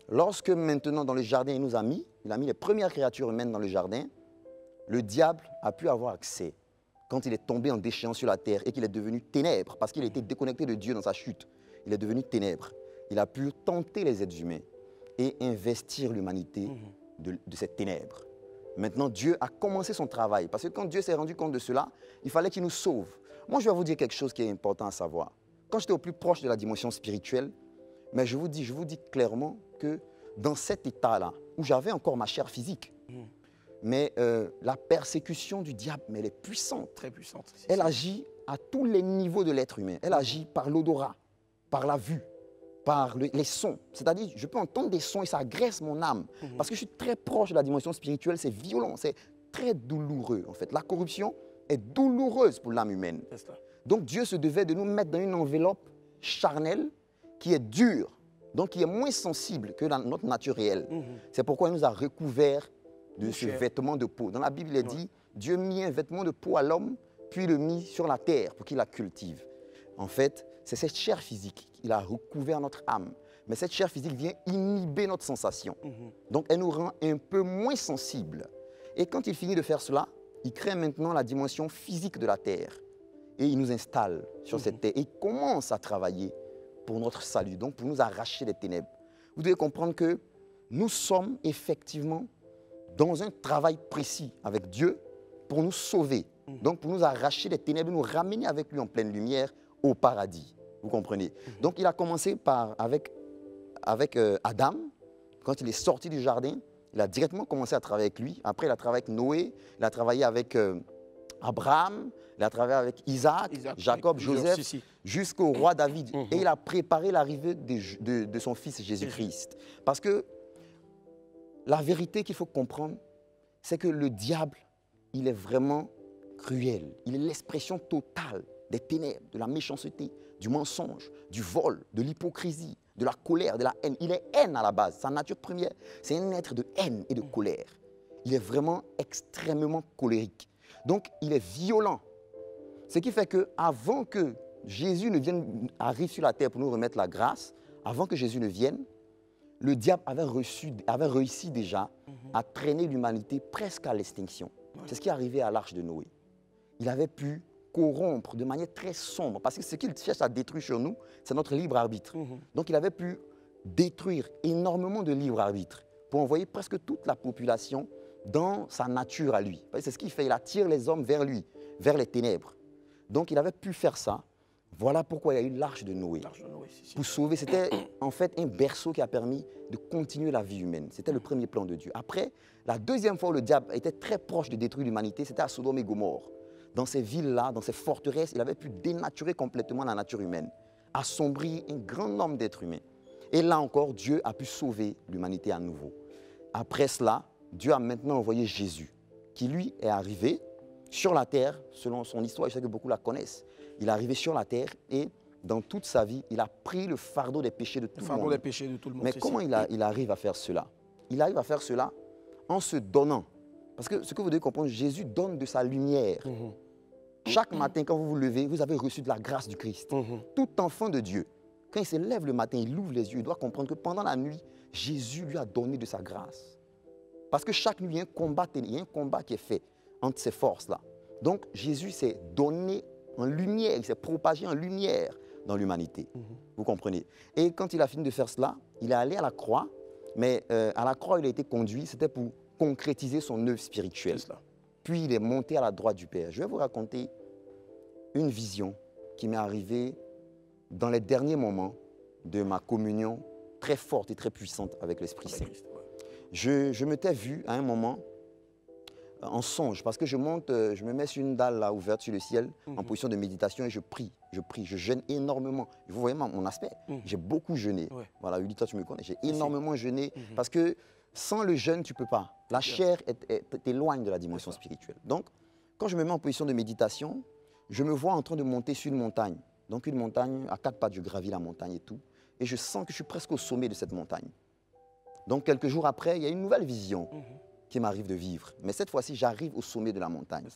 lorsque maintenant dans le jardin, il a mis les premières créatures humaines dans le jardin, le diable a pu avoir accès quand il est tombé en déchéance sur la terre et qu'il est devenu ténèbres parce qu'il était déconnecté de Dieu dans sa chute. Il est devenu ténèbres. Il a pu tenter les êtres humains et investir l'humanité de cette ténèbre. Maintenant, Dieu a commencé son travail. Parce que quand Dieu s'est rendu compte de cela, il fallait qu'il nous sauve. Moi, je vais vous dire quelque chose qui est important à savoir. Quand j'étais au plus proche de la dimension spirituelle, mais je vous dis clairement que dans cet état-là, où j'avais encore ma chair physique, mais la persécution du diable, mais elle est puissante. Très puissante. Elle agit à tous les niveaux de l'être humain. Elle agit par l'odorat, par la vue, par les sons. C'est-à-dire, je peux entendre des sons et ça agresse mon âme. Parce que je suis très proche de la dimension spirituelle, c'est violent, c'est très douloureux en fait. La corruption est douloureuse pour l'âme humaine. Donc Dieu se devait de nous mettre dans une enveloppe charnelle qui est dure, donc qui est moins sensible que notre nature réelle. C'est pourquoi il nous a recouverts de ce vêtement de peau. Dans la Bible, il est dit, Dieu mit un vêtement de peau à l'homme, puis le mit sur la terre pour qu'il la cultive. En fait, c'est cette chair physique qu'il a recouvert notre âme. Mais cette chair physique vient inhiber notre sensation. Donc, elle nous rend un peu moins sensibles. Et quand il finit de faire cela, il crée maintenant la dimension physique de la terre. Et il nous installe sur cette terre. Et il commence à travailler pour notre salut, donc pour nous arracher des ténèbres. Vous devez comprendre que nous sommes effectivement dans un travail précis avec Dieu pour nous sauver. Donc, pour nous arracher des ténèbres, nous ramener avec lui en pleine lumière au paradis. Vous comprenez? Donc, il a commencé avec Adam. Quand il est sorti du jardin, il a directement commencé à travailler avec lui. Après, il a travaillé avec Noé, il a travaillé avec Abraham, il a travaillé avec Isaac, Jacob, Joseph, jusqu'au roi David. Et il a préparé l'arrivée de son fils Jésus-Christ. Parce que la vérité qu'il faut comprendre, c'est que le diable, il est vraiment cruel. Il est l'expression totale des ténèbres, de la méchanceté, du mensonge, du vol, de l'hypocrisie, de la colère, de la haine. Il est haine à la base. Sa nature première, c'est un être de haine et de colère. Il est vraiment extrêmement colérique. Donc, il est violent. Ce qui fait qu'avant que Jésus arrive sur la terre pour nous remettre la grâce, avant que Jésus ne vienne, le diable avait réussi déjà à traîner l'humanité presque à l'extinction. C'est ce qui est arrivé à l'arche de Noé. Il avait pu corrompre de manière très sombre, parce que ce qu'il cherche à détruire sur nous, c'est notre libre arbitre. Donc il avait pu détruire énormément de libre arbitre pour envoyer presque toute la population dans sa nature à lui. C'est ce qu'il fait, il attire les hommes vers lui, vers les ténèbres. Donc il avait pu faire ça. Voilà pourquoi il y a eu l'arche de Noé. Pour sauver, c'était en fait un berceau qui a permis de continuer la vie humaine. C'était le premier plan de Dieu. Après, la deuxième fois où le diable était très proche de détruire l'humanité, c'était à Sodome et Gomorrhe. Dans ces villes-là, dans ces forteresses, il avait pu dénaturer complètement la nature humaine assombri un grand nombre d'êtres humains. Et là encore, Dieu a pu sauver l'humanité à nouveau. Après cela, Dieu a maintenant envoyé Jésus, qui lui est arrivé sur la terre, selon son histoire, je sais que beaucoup la connaissent. Il est arrivé sur la terre et dans toute sa vie, il a pris le fardeau des péchés de tout le monde. Le fardeau des péchés de tout le monde. Mais comment il arrive à faire cela? Il arrive à faire cela en se donnant. Parce que ce que vous devez comprendre, Jésus donne de sa lumière. Chaque matin, quand vous vous levez, vous avez reçu de la grâce du Christ. Tout enfant de Dieu, quand il se lève le matin, il ouvre les yeux, il doit comprendre que pendant la nuit, Jésus lui a donné de sa grâce. Parce que chaque nuit, il y a un combat qui est fait entre ces forces-là. Donc, Jésus s'est donné en lumière, il s'est propagé en lumière dans l'humanité. Vous comprenez? Et quand il a fini de faire cela, il est allé à la croix, mais à la croix, il a été conduit, c'était pour concrétiser son œuvre spirituelle. Puis il est monté à la droite du Père. Je vais vous raconter une vision qui m'est arrivée dans les derniers moments de ma communion très forte et très puissante avec l'Esprit Saint. Je m'étais vu à un moment en songe, parce que je me mets sur une dalle là, ouverte sur le ciel, en position de méditation et je prie, je jeûne énormément. Vous voyez mon aspect, j'ai beaucoup jeûné. Voilà, Uli, toi tu me connais, j'ai énormément jeûné, parce que sans le jeûne, tu ne peux pas. La chair t'éloigne de la dimension spirituelle. Donc, quand je me mets en position de méditation, je me vois en train de monter sur une montagne. Donc une montagne, à 4 pattes, je gravis la montagne et tout, et je sens que je suis presque au sommet de cette montagne. Donc quelques jours après, il y a une nouvelle vision qui m'arrive de vivre. Mais cette fois-ci, j'arrive au sommet de la montagne.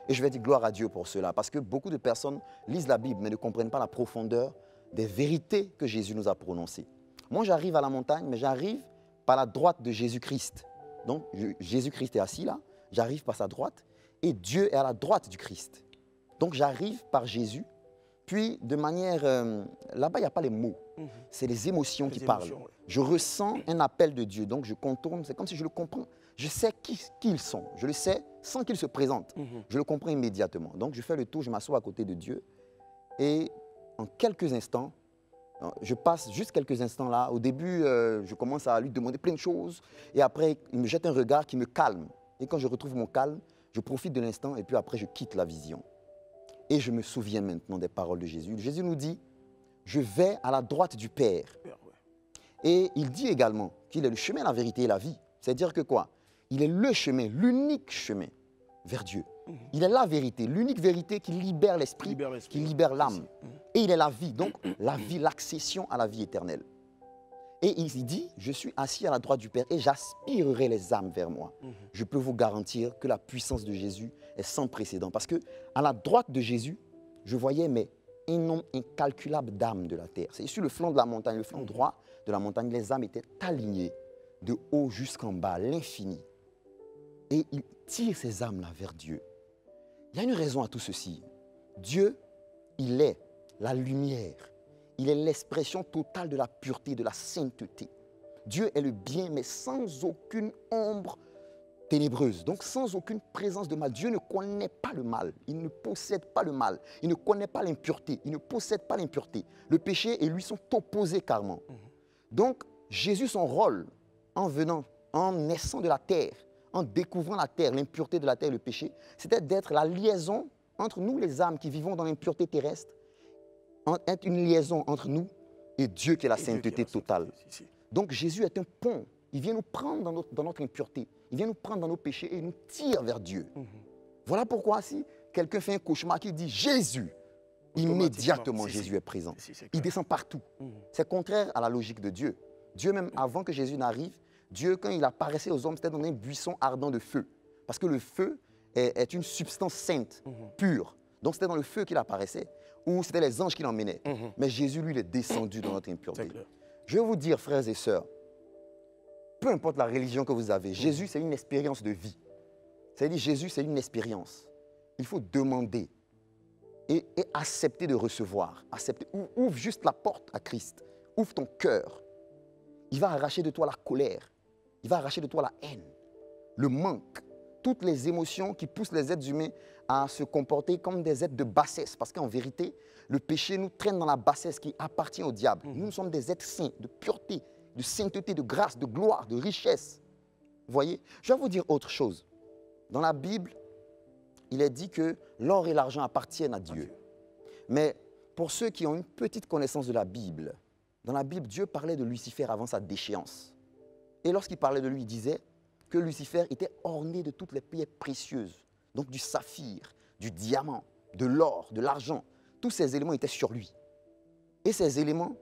Et je vais dire gloire à Dieu pour cela, parce que beaucoup de personnes lisent la Bible, mais ne comprennent pas la profondeur des vérités que Jésus nous a prononcées. Moi, j'arrive à la montagne, mais j'arrive par la droite de Jésus-Christ. Donc, Jésus-Christ est assis là, j'arrive par sa droite, et Dieu est à la droite du Christ. Donc, j'arrive par Jésus, puis de manière... là-bas, il n'y a pas les mots, c'est les émotions qui parlent. Je ressens un appel de Dieu, donc je contourne, c'est comme si je le comprends. Je sais qui ils sont, je le sais sans qu'ils se présentent. Je le comprends immédiatement. Donc je fais le tour, je m'assois à côté de Dieu et en quelques instants, je passe juste quelques instants là. Au début, je commence à lui demander plein de choses et après, il me jette un regard qui me calme. Et quand je retrouve mon calme, je profite de l'instant et puis après, je quitte la vision. Et je me souviens maintenant des paroles de Jésus. Jésus nous dit, je vais à la droite du Père. Et il dit également qu'il est le chemin, la vérité et la vie. C'est-à-dire que quoi? Il est le chemin, l'unique chemin vers Dieu. Il est la vérité, l'unique vérité qui libère l'esprit, qui libère l'âme. Et il est la vie, donc la vie, l'accession à la vie éternelle. Et il dit, je suis assis à la droite du Père et j'aspirerai les âmes vers moi. Je peux vous garantir que la puissance de Jésus est sans précédent. Parce que à la droite de Jésus, je voyais un nombre incalculable d'âmes de la terre. C'est sur le flanc de la montagne, le flanc droit de la montagne, les âmes étaient alignées de haut jusqu'en bas, l'infini. Et il tire ces âmes-là vers Dieu. Il y a une raison à tout ceci. Dieu, il est la lumière. Il est l'expression totale de la pureté, de la sainteté. Dieu est le bien, mais sans aucune ombre ténébreuse. Donc sans aucune présence de mal. Dieu ne connaît pas le mal. Il ne possède pas le mal. Il ne connaît pas l'impureté. Il ne possède pas l'impureté. Le péché et lui sont opposés carrément. Donc Jésus, son rôle, en venant, en naissant de la terre, en découvrant la terre, l'impureté de la terre et le péché, c'était d'être la liaison entre nous, les âmes qui vivons dans l'impureté terrestre, être une liaison entre nous et Dieu qui est la sainteté totale. Donc Jésus est un pont. Il vient nous prendre dans notre impureté. Il vient nous prendre dans nos péchés et il nous tire vers Dieu. Voilà pourquoi si quelqu'un fait un cauchemar qui dit Jésus, immédiatement Jésus est présent. Il descend partout. C'est contraire à la logique de Dieu. Dieu même, avant que Jésus n'arrive, Dieu, quand il apparaissait aux hommes, c'était dans un buisson ardent de feu. Parce que le feu est une substance sainte, pure. Donc c'était dans le feu qu'il apparaissait, ou c'était les anges qui l'emmenaient. Mais Jésus, lui, il est descendu dans notre impureté. Je vais vous dire, frères et sœurs, peu importe la religion que vous avez, Jésus, c'est une expérience de vie. C'est-à-dire, Jésus, c'est une expérience. Il faut demander et accepter de recevoir. Accepter. Ouvre juste la porte à Christ. Ouvre ton cœur. Il va arracher de toi la colère. Il va arracher de toi la haine, le manque, toutes les émotions qui poussent les êtres humains à se comporter comme des êtres de bassesse. Parce qu'en vérité, le péché nous traîne dans la bassesse qui appartient au diable. Nous sommes des êtres saints, de pureté, de sainteté, de grâce, de gloire, de richesse. Vous voyez? Je vais vous dire autre chose. Dans la Bible, il est dit que l'or et l'argent appartiennent à Dieu. Mais pour ceux qui ont une petite connaissance de la Bible, dans la Bible, Dieu parlait de Lucifer avant sa déchéance. Et lorsqu'il parlait de lui, il disait que Lucifer était orné de toutes les pierres précieuses, donc du saphir, du diamant, de l'or, de l'argent. Tous ces éléments étaient sur lui. Et ces éléments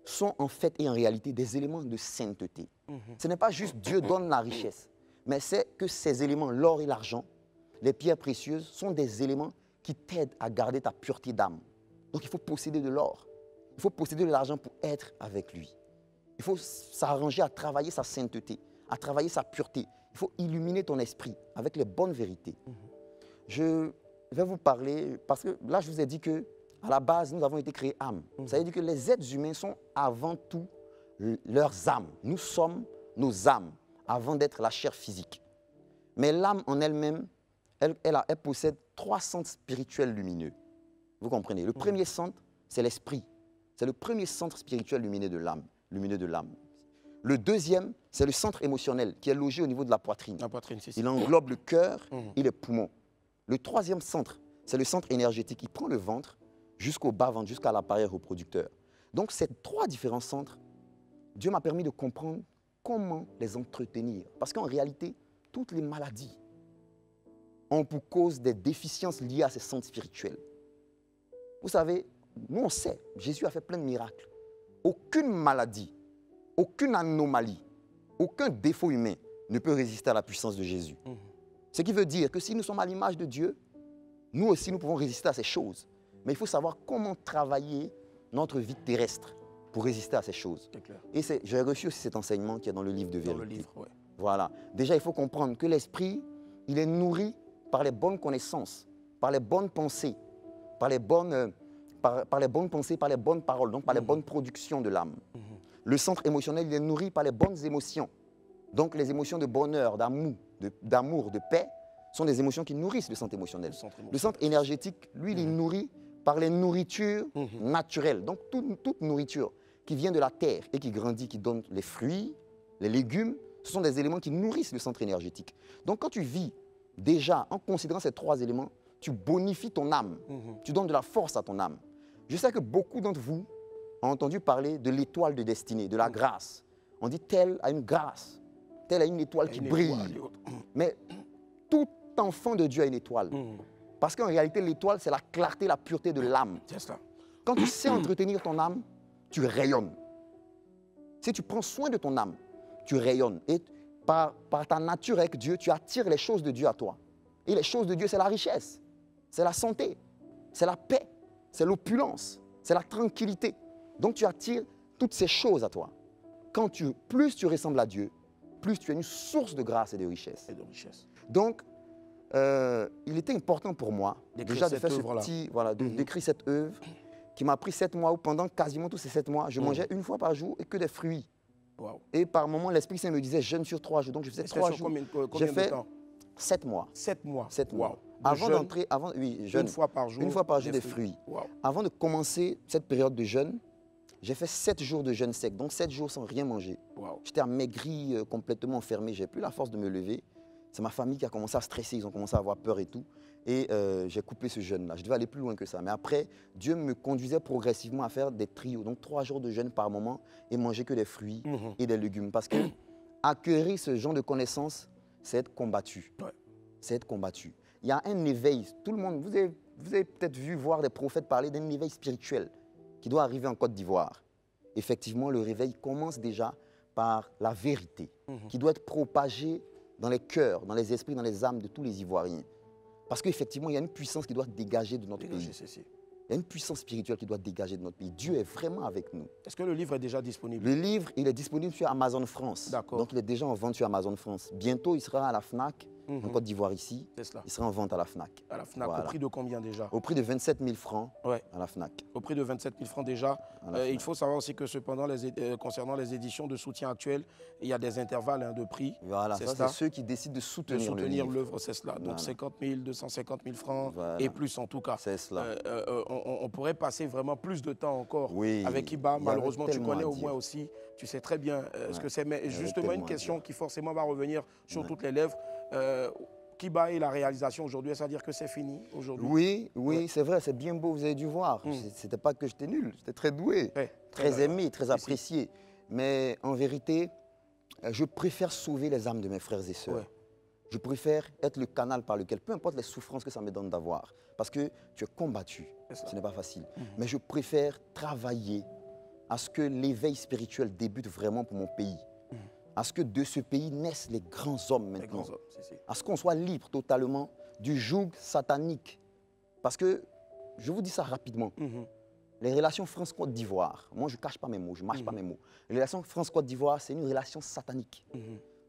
sont en fait et en réalité des éléments de sainteté. Ce n'est pas juste Dieu donne la richesse, mais c'est que ces éléments, l'or et l'argent, les pierres précieuses, sont des éléments qui t'aident à garder ta pureté d'âme. Donc il faut posséder de l'or, il faut posséder de l'argent pour être avec lui. Il faut s'arranger à travailler sa sainteté, à travailler sa pureté. Il faut illuminer ton esprit avec les bonnes vérités. Je vais vous parler, parce que là je vous ai dit que à la base, nous avons été créés âmes. Ça veut dire que les êtres humains sont avant tout leurs âmes. Nous sommes nos âmes avant d'être la chair physique. Mais l'âme en elle-même, elle possède 3 centres spirituels lumineux. Vous comprenez? Le premier centre, c'est l'esprit. C'est le premier centre spirituel lumineux de l'âme. Le deuxième, c'est le centre émotionnel qui est logé au niveau de la poitrine. Il englobe le cœur et les poumons. Le troisième centre, c'est le centre énergétique qui prend le ventre jusqu'au bas-ventre, jusqu'à l'appareil reproducteur. Donc, ces 3 différents centres, Dieu m'a permis de comprendre comment les entretenir. Parce qu'en réalité, toutes les maladies ont pour cause des déficiences liées à ces centres spirituels. Vous savez, nous on sait, Jésus a fait plein de miracles. Aucune maladie, aucune anomalie, aucun défaut humain ne peut résister à la puissance de Jésus. Ce qui veut dire que si nous sommes à l'image de Dieu, nous aussi nous pouvons résister à ces choses. Mais il faut savoir comment travailler notre vie terrestre pour résister à ces choses. Et j'ai reçu aussi cet enseignement qui est dans le livre de vérité. Dans le livre, ouais. Voilà. Déjà, il faut comprendre que l'esprit, il est nourri par les bonnes connaissances, par les bonnes pensées, par les bonnes pensées, par les bonnes paroles, donc par les bonnes productions de l'âme. Le centre émotionnel, il est nourri par les bonnes émotions. Donc les émotions de bonheur, d'amour, de paix, sont des émotions qui nourrissent le centre émotionnel. Le centre énergétique, lui, il est nourri par les nourritures naturelles. Donc toute nourriture qui vient de la terre et qui grandit, qui donne les fruits, les légumes, ce sont des éléments qui nourrissent le centre énergétique. Donc quand tu vis déjà en considérant ces 3 éléments, tu bonifies ton âme, tu donnes de la force à ton âme. Je sais que beaucoup d'entre vous ont entendu parler de l'étoile de destinée, de la grâce. On dit tel a une grâce, tel a une étoile qui brille. Mais tout enfant de Dieu a une étoile. Parce qu'en réalité, l'étoile, c'est la clarté, la pureté de l'âme. Quand tu sais entretenir ton âme, tu rayonnes. Si tu prends soin de ton âme, tu rayonnes. Et par ta nature avec Dieu, tu attires les choses de Dieu à toi. Et les choses de Dieu, c'est la richesse, c'est la santé, c'est la paix, c'est l'opulence, c'est la tranquillité. Donc tu attires toutes ces choses à toi. Plus tu ressembles à Dieu, plus tu es une source de grâce et de richesse. Donc, il était important pour moi déjà de faire d'écrire cette œuvre qui m'a pris 7 mois où pendant quasiment tous ces 7 mois, je mangeais une fois par jour et que des fruits. Et par moments, l'Esprit Saint me disait jeûne sur 3 jours. Donc je faisais 3 jours. J'ai fait 7 mois. 7 mois. 7 mois. Avant d'entrer, jeûne. Une fois par jour. Une fois par jour des fruits. Avant de commencer cette période de jeûne, j'ai fait 7 jours de jeûne sec. Donc 7 jours sans rien manger. J'étais amaigri, complètement enfermé. J'ai plus la force de me lever. C'est ma famille qui a commencé à stresser, ils ont commencé à avoir peur et tout. Et j'ai coupé ce jeûne-là. Je devais aller plus loin que ça. Mais après, Dieu me conduisait progressivement à faire des trios. Donc 3 jours de jeûne par moment et manger que des fruits et des légumes. Parce que acquérir ce genre de connaissances, c'est être combattu. C'est être combattu. Il y a un éveil. Tout le monde, vous avez peut-être voir des prophètes parler d'un éveil spirituel qui doit arriver en Côte d'Ivoire. Effectivement, le réveil commence déjà par la vérité qui doit être propagée dans les cœurs, dans les esprits, dans les âmes de tous les Ivoiriens. Parce qu'effectivement, il y a une puissance qui doit dégager de notre pays. Il y a une puissance spirituelle qui doit dégager de notre pays. Dieu est vraiment avec nous. Est-ce que le livre est déjà disponible? Le livre, il est disponible sur Amazon France. Donc, il est déjà en vente sur Amazon France. Bientôt, il sera à la FNAC, en Côte d'Ivoire ici. Il sera en vente à la FNAC. À la FNAC, au prix de combien déjà? Au prix de 27 000 francs à la FNAC. Au prix de 27 000 francs déjà. Il faut savoir aussi que cependant, concernant les éditions de soutien actuelles, il y a des intervalles de prix. Voilà, ça c'est ceux qui décident de soutenir l'œuvre, c'est cela. Donc 50 000, 250 000 francs et plus en tout cas. C'est cela. On pourrait passer vraiment plus de temps encore avec Iba. Malheureusement, tu connais au moins aussi, tu sais très bien ce que c'est. Mais justement, une question qui forcément va revenir sur toutes les lèvres. Kiba et la réalisation aujourd'hui, c'est-à-dire que c'est fini aujourd'hui? Oui, oui, c'est vrai, c'est bien beau, vous avez dû voir. C'était pas que j'étais nul, j'étais très doué, très aimé, très apprécié. Mais en vérité, je préfère sauver les âmes de mes frères et sœurs. Je préfère être le canal par lequel, peu importe les souffrances que ça me donne d'avoir, parce que tu es combattu, ce n'est pas facile. Mais je préfère travailler à ce que l'éveil spirituel débute vraiment pour mon pays. À ce que de ce pays naissent les grands hommes maintenant. À ce qu'on soit libre totalement du joug satanique. Parce que, je vous dis ça rapidement, les relations France-Côte d'Ivoire, moi je ne cache pas mes mots, je ne mâche pas mes mots. Les relations France-Côte d'Ivoire, c'est une relation satanique.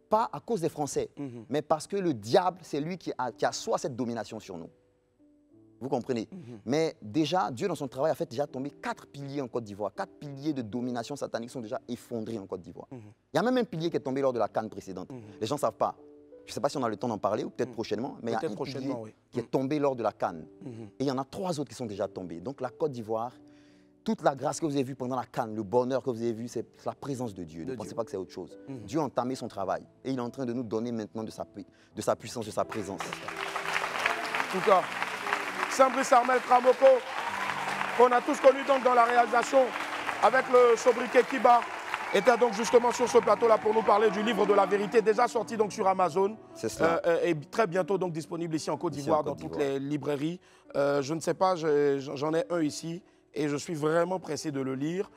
Pas à cause des Français, mais parce que le diable, c'est lui qui assoit cette domination sur nous. Vous comprenez? Mais déjà, Dieu dans son travail a fait déjà tomber 4 piliers en Côte d'Ivoire. 4 piliers de domination satanique sont déjà effondrés en Côte d'Ivoire. Il y a même un pilier qui est tombé lors de la CAN précédente. Les gens ne savent pas. Je ne sais pas si on a le temps d'en parler ou peut-être prochainement, mais il y a un pilier qui est tombé lors de la CAN. Et il y en a 3 autres qui sont déjà tombés. Donc la Côte d'Ivoire, toute la grâce que vous avez vue pendant la CAN, le bonheur que vous avez vu, c'est la présence de Dieu. Ne pensez pas que c'est autre chose. Dieu a entamé son travail et il est en train de nous donner maintenant de sa puissance, de sa présence. En tout cas, Saint-Brice Armel Kramoko, qu'on a tous connu donc dans la réalisation avec le sobriquet Kiba, était donc justement sur ce plateau-là pour nous parler du livre de la vérité, déjà sorti donc sur Amazon. C'est cela. Et très bientôt donc disponible ici en Côte d'Ivoire, dans toutes les librairies. Je ne sais pas, j'en ai un ici et je suis vraiment pressé de le lire.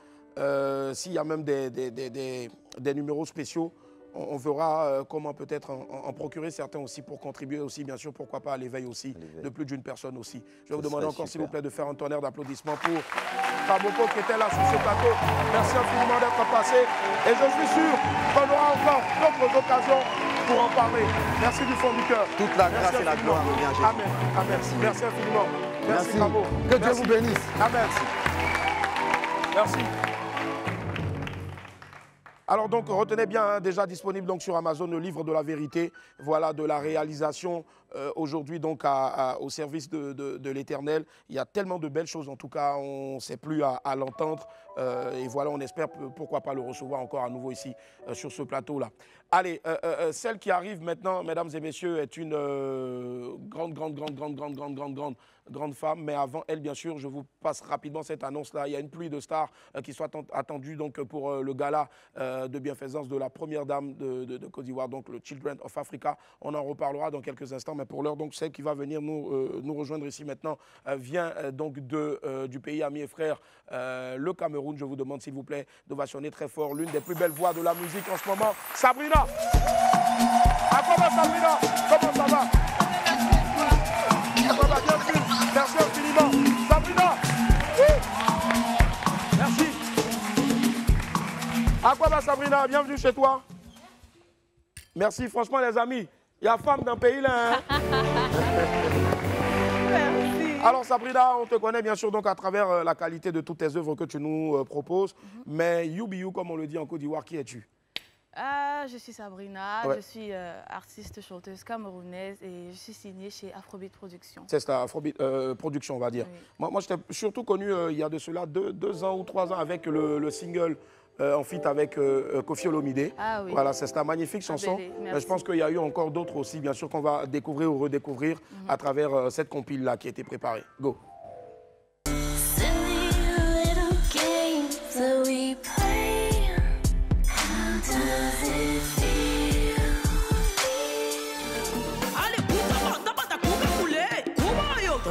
S'il y a même des numéros spéciaux, on verra comment peut-être en procurer certains aussi pour contribuer aussi, bien sûr, pourquoi pas à l'éveil aussi, de plus d'une personne aussi. Je vais vous demander encore, s'il vous plaît, de faire un tonnerre d'applaudissements pour Kramoko qui était là sur ce plateau. Merci infiniment d'être passé. Et je suis sûr qu'on aura encore d'autres occasions pour en parler. Merci du fond du cœur. Toute la grâce et la gloire revient à Jésus. Amen. Amen. Merci infiniment. Merci, Kramo. Que Dieu vous bénisse. Amen. Merci. Alors donc, retenez bien, hein, déjà disponible donc sur Amazon, le livre de la vérité, voilà, de la réalisation aujourd'hui donc au service de l'Éternel. Il y a tellement de belles choses, en tout cas, on ne sait plus à l'entendre. Et voilà, on espère pourquoi pas le recevoir encore à nouveau ici sur ce plateau-là. Allez, celle qui arrive maintenant, mesdames et messieurs, est une grande femme. Mais avant elle, bien sûr, je vous passe rapidement cette annonce-là. Il y a une pluie de stars qui sont attendues donc, pour le gala de bienfaisance de la première dame de Côte d'Ivoire, donc le Children of Africa. On en reparlera dans quelques instants, mais pour l'heure, donc celle qui va venir nous rejoindre ici maintenant vient donc du pays ami et frère, le Cameroun. Je vous demande s'il vous plaît d'ovationner très fort l'une des plus belles voix de la musique en ce moment, Sabrina. Comment Sabrina? Comment ça va? Ça va bien sûr. Merci infiniment. Sabrina. Merci. À quoi va Sabrina? Bienvenue chez toi. Merci, franchement les amis. Il y a femme d'un pays là. Hein? Merci. Alors Sabrina, on te connaît bien sûr donc à travers la qualité de toutes tes œuvres que tu nous proposes. Mais You Be You, comme on le dit en Côte d'Ivoire, qui es-tu? Je suis Sabrina, je suis artiste chanteuse camerounaise et je suis signée chez Afrobeat Productions. C'est ça, Afrobeat Productions, on va dire. Oui. Moi, je t'ai surtout connu il y a de cela 2 ans ou 3 ans avec le single en feat avec Koffi Olomide. Ah, oui. Voilà, c'est une magnifique chanson. Je pense qu'il y a eu encore d'autres aussi, bien sûr, qu'on va découvrir ou redécouvrir à travers cette compile-là qui a été préparée. Go.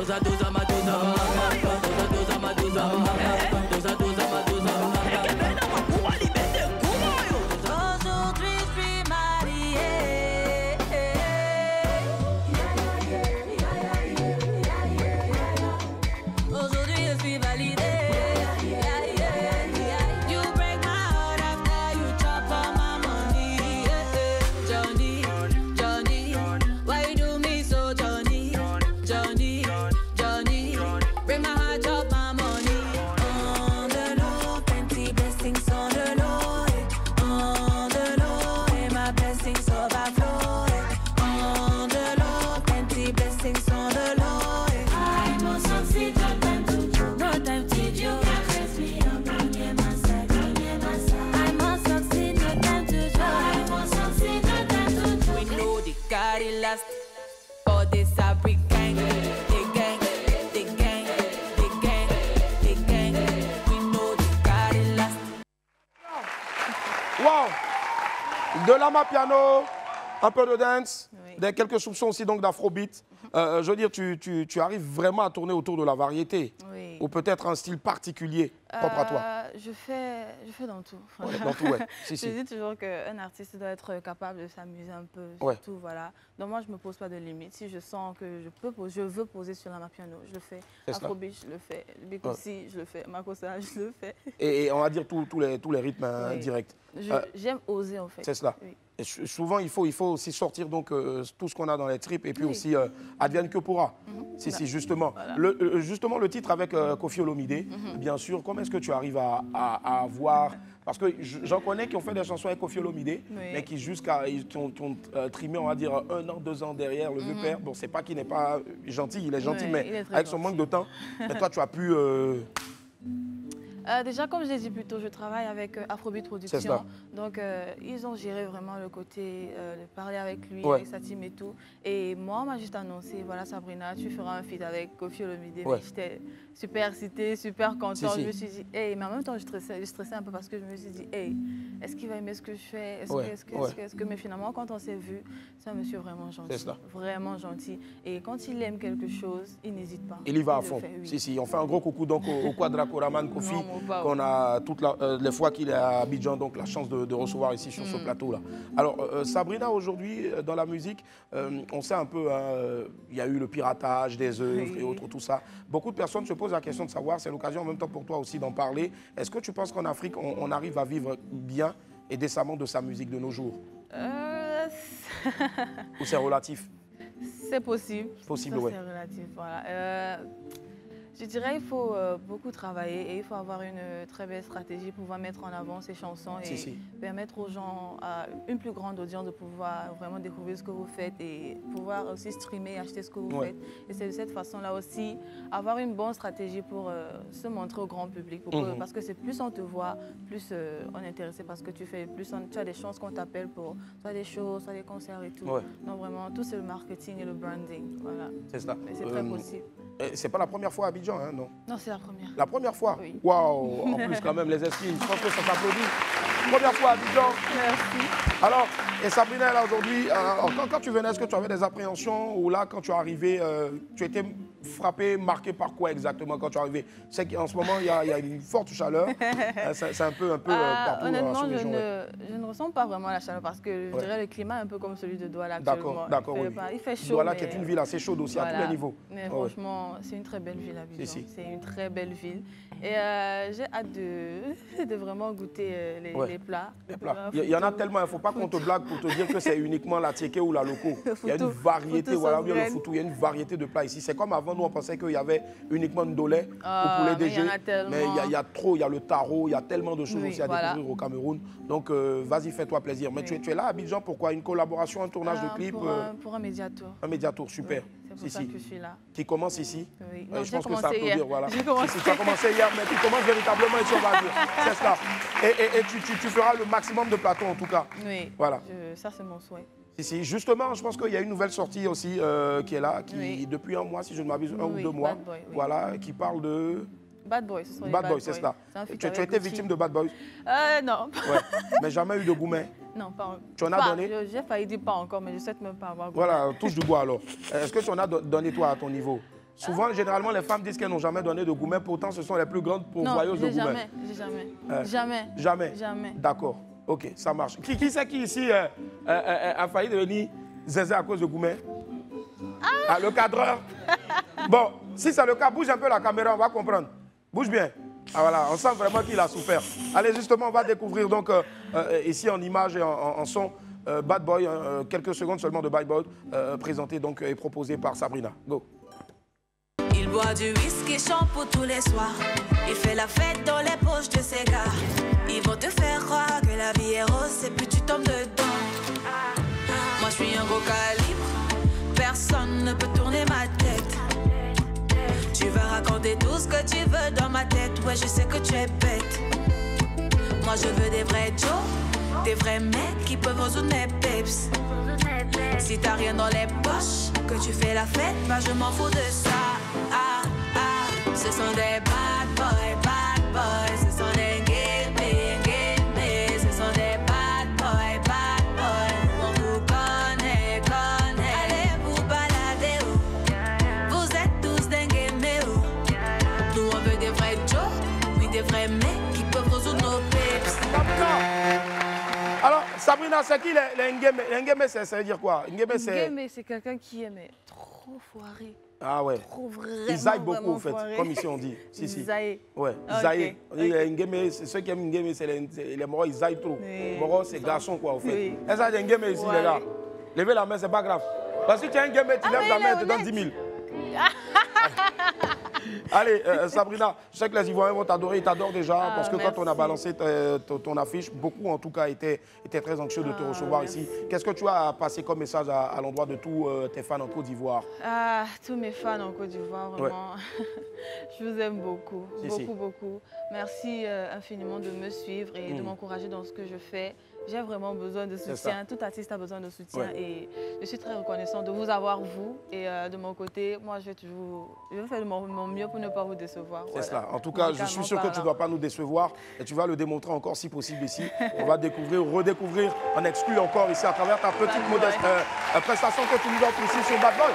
Aujourd'hui je suis mariée. Aujourd'hui je suis validée. You break my heart after you chop all my money. Johnny, Johnny, why you do me so, Johnny, Johnny, Johnny? Wow. De l'amapiano, un peu de dance, quelques soupçons aussi donc d'afrobeat. Je veux dire, tu arrives vraiment à tourner autour de la variété. Oui. Ou peut-être un style particulier propre à toi. Je fais dans tout. Ouais, dans tout, ouais. Si, je dis toujours qu'un artiste doit être capable de s'amuser un peu, surtout, voilà. Donc moi, je ne me pose pas de limites. Si je sens que je veux poser sur l'amapiano, je le fais. Afrobeat, je le fais. Bikossi, je le fais. Makossa, je le fais. Et on va dire tous les rythmes directs. J'aime oser, en fait. C'est cela. Oui. Et souvent, il faut aussi sortir donc, tout ce qu'on a dans les tripes et puis aussi advienne que pourra. Si, justement. Voilà. Justement, le titre avec Koffi Olomide, bien sûr, comment est-ce que tu arrives à avoir... Parce que j'en connais qui ont fait des chansons avec Koffi Olomide, mais qui ont trimé, on va dire, 1 an, 2 ans derrière le vieux père. Bon, c'est pas qu'il n'est pas gentil, il est gentil, mais avec son manque de temps. Mais toi, tu as pu... Déjà, comme je l'ai dit plus tôt, je travaille avec Afrobeat Production. Donc, ils ont géré vraiment le côté de parler avec lui, avec sa team et tout. Et moi, on m'a juste annoncé, voilà Sabrina, tu feras un feat avec Koffi Olomide. J'étais super excitée, super contente. Je me suis dit, hey, mais en même temps, je stressais un peu parce que je me suis dit, hey, est-ce qu'il va aimer ce que je fais? Mais finalement, quand on s'est vu, c'est un monsieur vraiment gentil. Vraiment gentil. Et quand il aime quelque chose, il n'hésite pas. Il y va à fond. Si, on fait un gros coucou donc au Quadracoraman Koffi. Qu'on a toutes les fois qu'il est à Abidjan, donc la chance de recevoir ici sur ce plateau-là. Alors, Sabrina, aujourd'hui, dans la musique, on sait un peu, il y a eu le piratage des œuvres et autres, tout ça. Beaucoup de personnes se posent la question de savoir, c'est l'occasion en même temps pour toi aussi d'en parler. Est-ce que tu penses qu'en Afrique, on arrive à vivre bien et décemment de sa musique de nos jours? Ou c'est relatif? C'est possible. Possible, oui. C'est relatif, voilà. Je dirais qu'il faut beaucoup travailler et il faut avoir une très belle stratégie pour pouvoir mettre en avant ces chansons et permettre aux gens, à une plus grande audience, de pouvoir vraiment découvrir ce que vous faites et pouvoir aussi streamer et acheter ce que vous faites. Et c'est de cette façon-là aussi, avoir une bonne stratégie pour se montrer au grand public. Parce que c'est plus on te voit, plus on est intéressé parce que tu fais, plus tu as des chances qu'on t'appelle pour soit des shows, soit des concerts et tout. Donc vraiment, tout c'est le marketing et le branding. Voilà. C'est ça. C'est très possible. C'est pas la première fois à Abidjan, hein, non? Non, c'est la première. La première fois? Oui. Waouh! En plus, quand même, les esprits, je pense que ça s'applaudit. Première fois à Abidjan. Merci. Alors, et Sabrina, là, aujourd'hui, quand tu venais, est-ce que tu avais des appréhensions? Ou là, quand tu es arrivé, tu étais frappé, marqué par quoi exactement quand tu es arrivé? C'est qu'en ce moment, il y a une forte chaleur. C'est un peu partout. Honnêtement, je ne ressens pas vraiment la chaleur parce que je dirais le climat est un peu comme celui de Douala actuellement. D'accord, oui. Il fait chaud. Douala qui est une ville assez chaude aussi, à tous les niveaux. Mais franchement, c'est une très belle ville, Abidjan. C'est une très belle ville. Et j'ai hâte de vraiment goûter les plats. Il y en a tellement, il ne faut pas qu'on te blague pour te dire que c'est uniquement la tiéké ou la loco. Il y a une variété, voilà, bien le foutou, il y a une variété de plats ici. C'est comme avant, nous on pensait qu'il y avait uniquement ndolé ou poulet DG. Mais il y a trop, il y a le taro, il y a tellement de choses aussi à découvrir au Cameroun. Donc vas-y, fais-toi plaisir. Mais tu es là à Abidjan, pourquoi? Une collaboration, un tournage de clip? Pour un médiatour. Un médiatour, super. C'est pour ça que je suis là. Qui commence ici? Oui. Je pense que ça peut dire, voilà. Tu as commencé hier, mais tu commences véritablement ici, on va dire. C'est cela. Et tu feras le maximum de plateaux en tout cas. Oui. Voilà. Ça, c'est mon souhait. Si, justement, je pense qu'il y a une nouvelle sortie aussi qui est là, qui depuis un mois, si je ne m'abuse, 1 ou 2 mois, voilà, qui parle de... Bad Boy, ce sont les Bad Boy, c'est ça. Tu as été victime de Bad Boy? Non. Ouais. Mais jamais eu de gourmet? Non, pas encore. Tu en as donné? J'ai failli dire pas encore, mais je souhaite même pas avoir gourmet. Voilà, touche du bois alors. Est-ce que tu en as donné toi à ton niveau? Souvent, généralement, les femmes disent qu'elles n'ont jamais donné de gourmet, pourtant ce sont les plus grandes pourvoyeuses de gourmet. Non, jamais. Jamais? D'accord. Ok, ça marche. Qui c'est qui ici a failli devenir zézé à cause de gourmet? Le cadreur? Bon, si c'est le cas, bouge un peu la caméra, on va comprendre. Bouge bien. Ah voilà, on sent vraiment qu'il a souffert. Allez, justement, on va découvrir donc ici en image et en son Bad Boy, quelques secondes seulement de Bad Boy, présenté donc et proposé par Sabrina. Go. Il boit du whisky shampoo tous les soirs. Il fait la fête dans les poches de ses gars. Ils vont te faire croire que la vie est rose et puis tu tombes dedans. Moi je suis un gros calibre, personne ne peut tourner ma tête. Tu vas raconter tout ce que tu veux dans ma tête. Ouais, je sais que tu es bête. Moi je veux des vrais Joe, des vrais mecs qui peuvent résoudre mes peps. Si t'as rien dans les poches, que tu fais la fête, bah je m'en fous de ça. Ce sont des bad boys, ce sont des give me, ce sont des bad Sabrina, c'est qui les Ngeme? Les Ngeme, ça veut dire quoi? Ngeme, c'est quelqu'un qui est trop foiré. Ah ouais. Trop vraiment, ils zaillent beaucoup, en fait, foiré. comme ici on dit. Si, si. Zaillent. Ouais, Okay. zaillent. Okay. Ngeme, ceux qui aiment Ngeme, c'est les Moros, ils zaillent trop. Les Moros, c'est garçon, quoi, en fait. Oui. Et ça, il y a Ngeme ici, les gars. Levez la main, c'est pas grave. Parce que tu as un Ngeme, tu lèves la main, tu te donnes 10 000. Allez, Sabrina, je sais que les Ivoiriens vont t'adorer, ils t'adorent déjà, parce que quand on a balancé ton affiche, beaucoup en tout cas étaient très anxieux de te recevoir ici. Qu'est-ce que tu as passé comme message à l'endroit de tous tes fans en Côte d'Ivoire? Tous mes fans en Côte d'Ivoire, vraiment, je vous aime beaucoup, beaucoup. Merci infiniment de me suivre et de m'encourager dans ce que je fais. J'ai vraiment besoin de soutien, tout artiste a besoin de soutien et je suis très reconnaissante de vous avoir, vous, et de mon côté, moi je vais faire de mon mieux pour ne pas vous décevoir. C'est cela. En tout cas, je suis sûr que tu ne dois pas nous décevoir et tu vas le démontrer encore si possible ici. On va découvrir, redécouvrir, en exclut encore ici à travers ta petite modeste prestation que tu nous offres ici sur Bad Boy.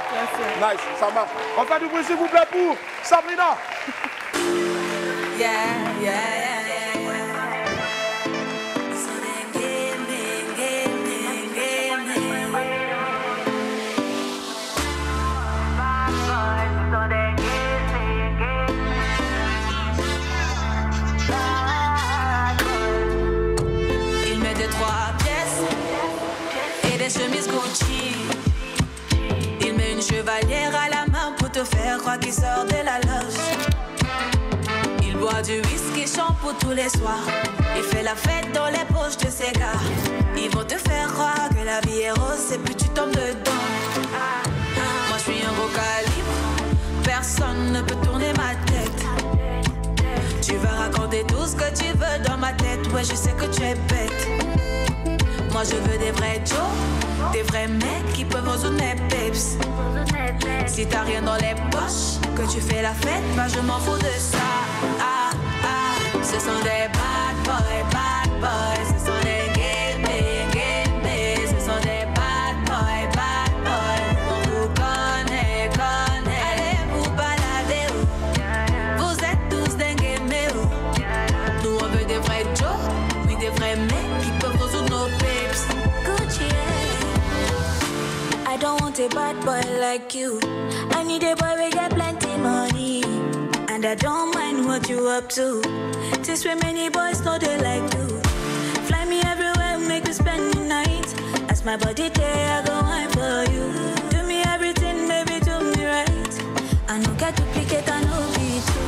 Nice, ça marche. On fait du bruit s'il vous plaît pour Sabrina. Chemise Gucci. Il met une chevalière à la main pour te faire croire qu'il sort de la loge. Il boit du whisky shampoo tous les soirs. Il fait la fête dans les poches de ses gars. Ils vont te faire croire que la vie est rose et puis tu tombes dedans. Moi je suis un gros calibre, personne ne peut tourner ma tête. Tu vas raconter tout ce que tu veux dans ma tête. Ouais, je sais que tu es bête. Moi je veux des vrais Joe, des vrais mecs qui peuvent résoudre mes peps. Si t'as rien dans les poches, que tu fais la fête, bah je m'en fous de ça. Ce sont des bad boys, ce sont des gamers, ce sont des bad boys. On vous connaît. Allez vous balader, vous êtes tous des gamers. Nous on veut des vrais Joe, oui des vrais mecs qui peuvent résoudre nos peps. Gucci, I don't want a bad boy like you. I need a boy with get plenty money. And I don't mind what you up to. This way many boys know they like you. Fly me everywhere, make me spend the night. As my body day, I go wine for you. Do me everything, baby, do me right. I no get duplicate, I no be too.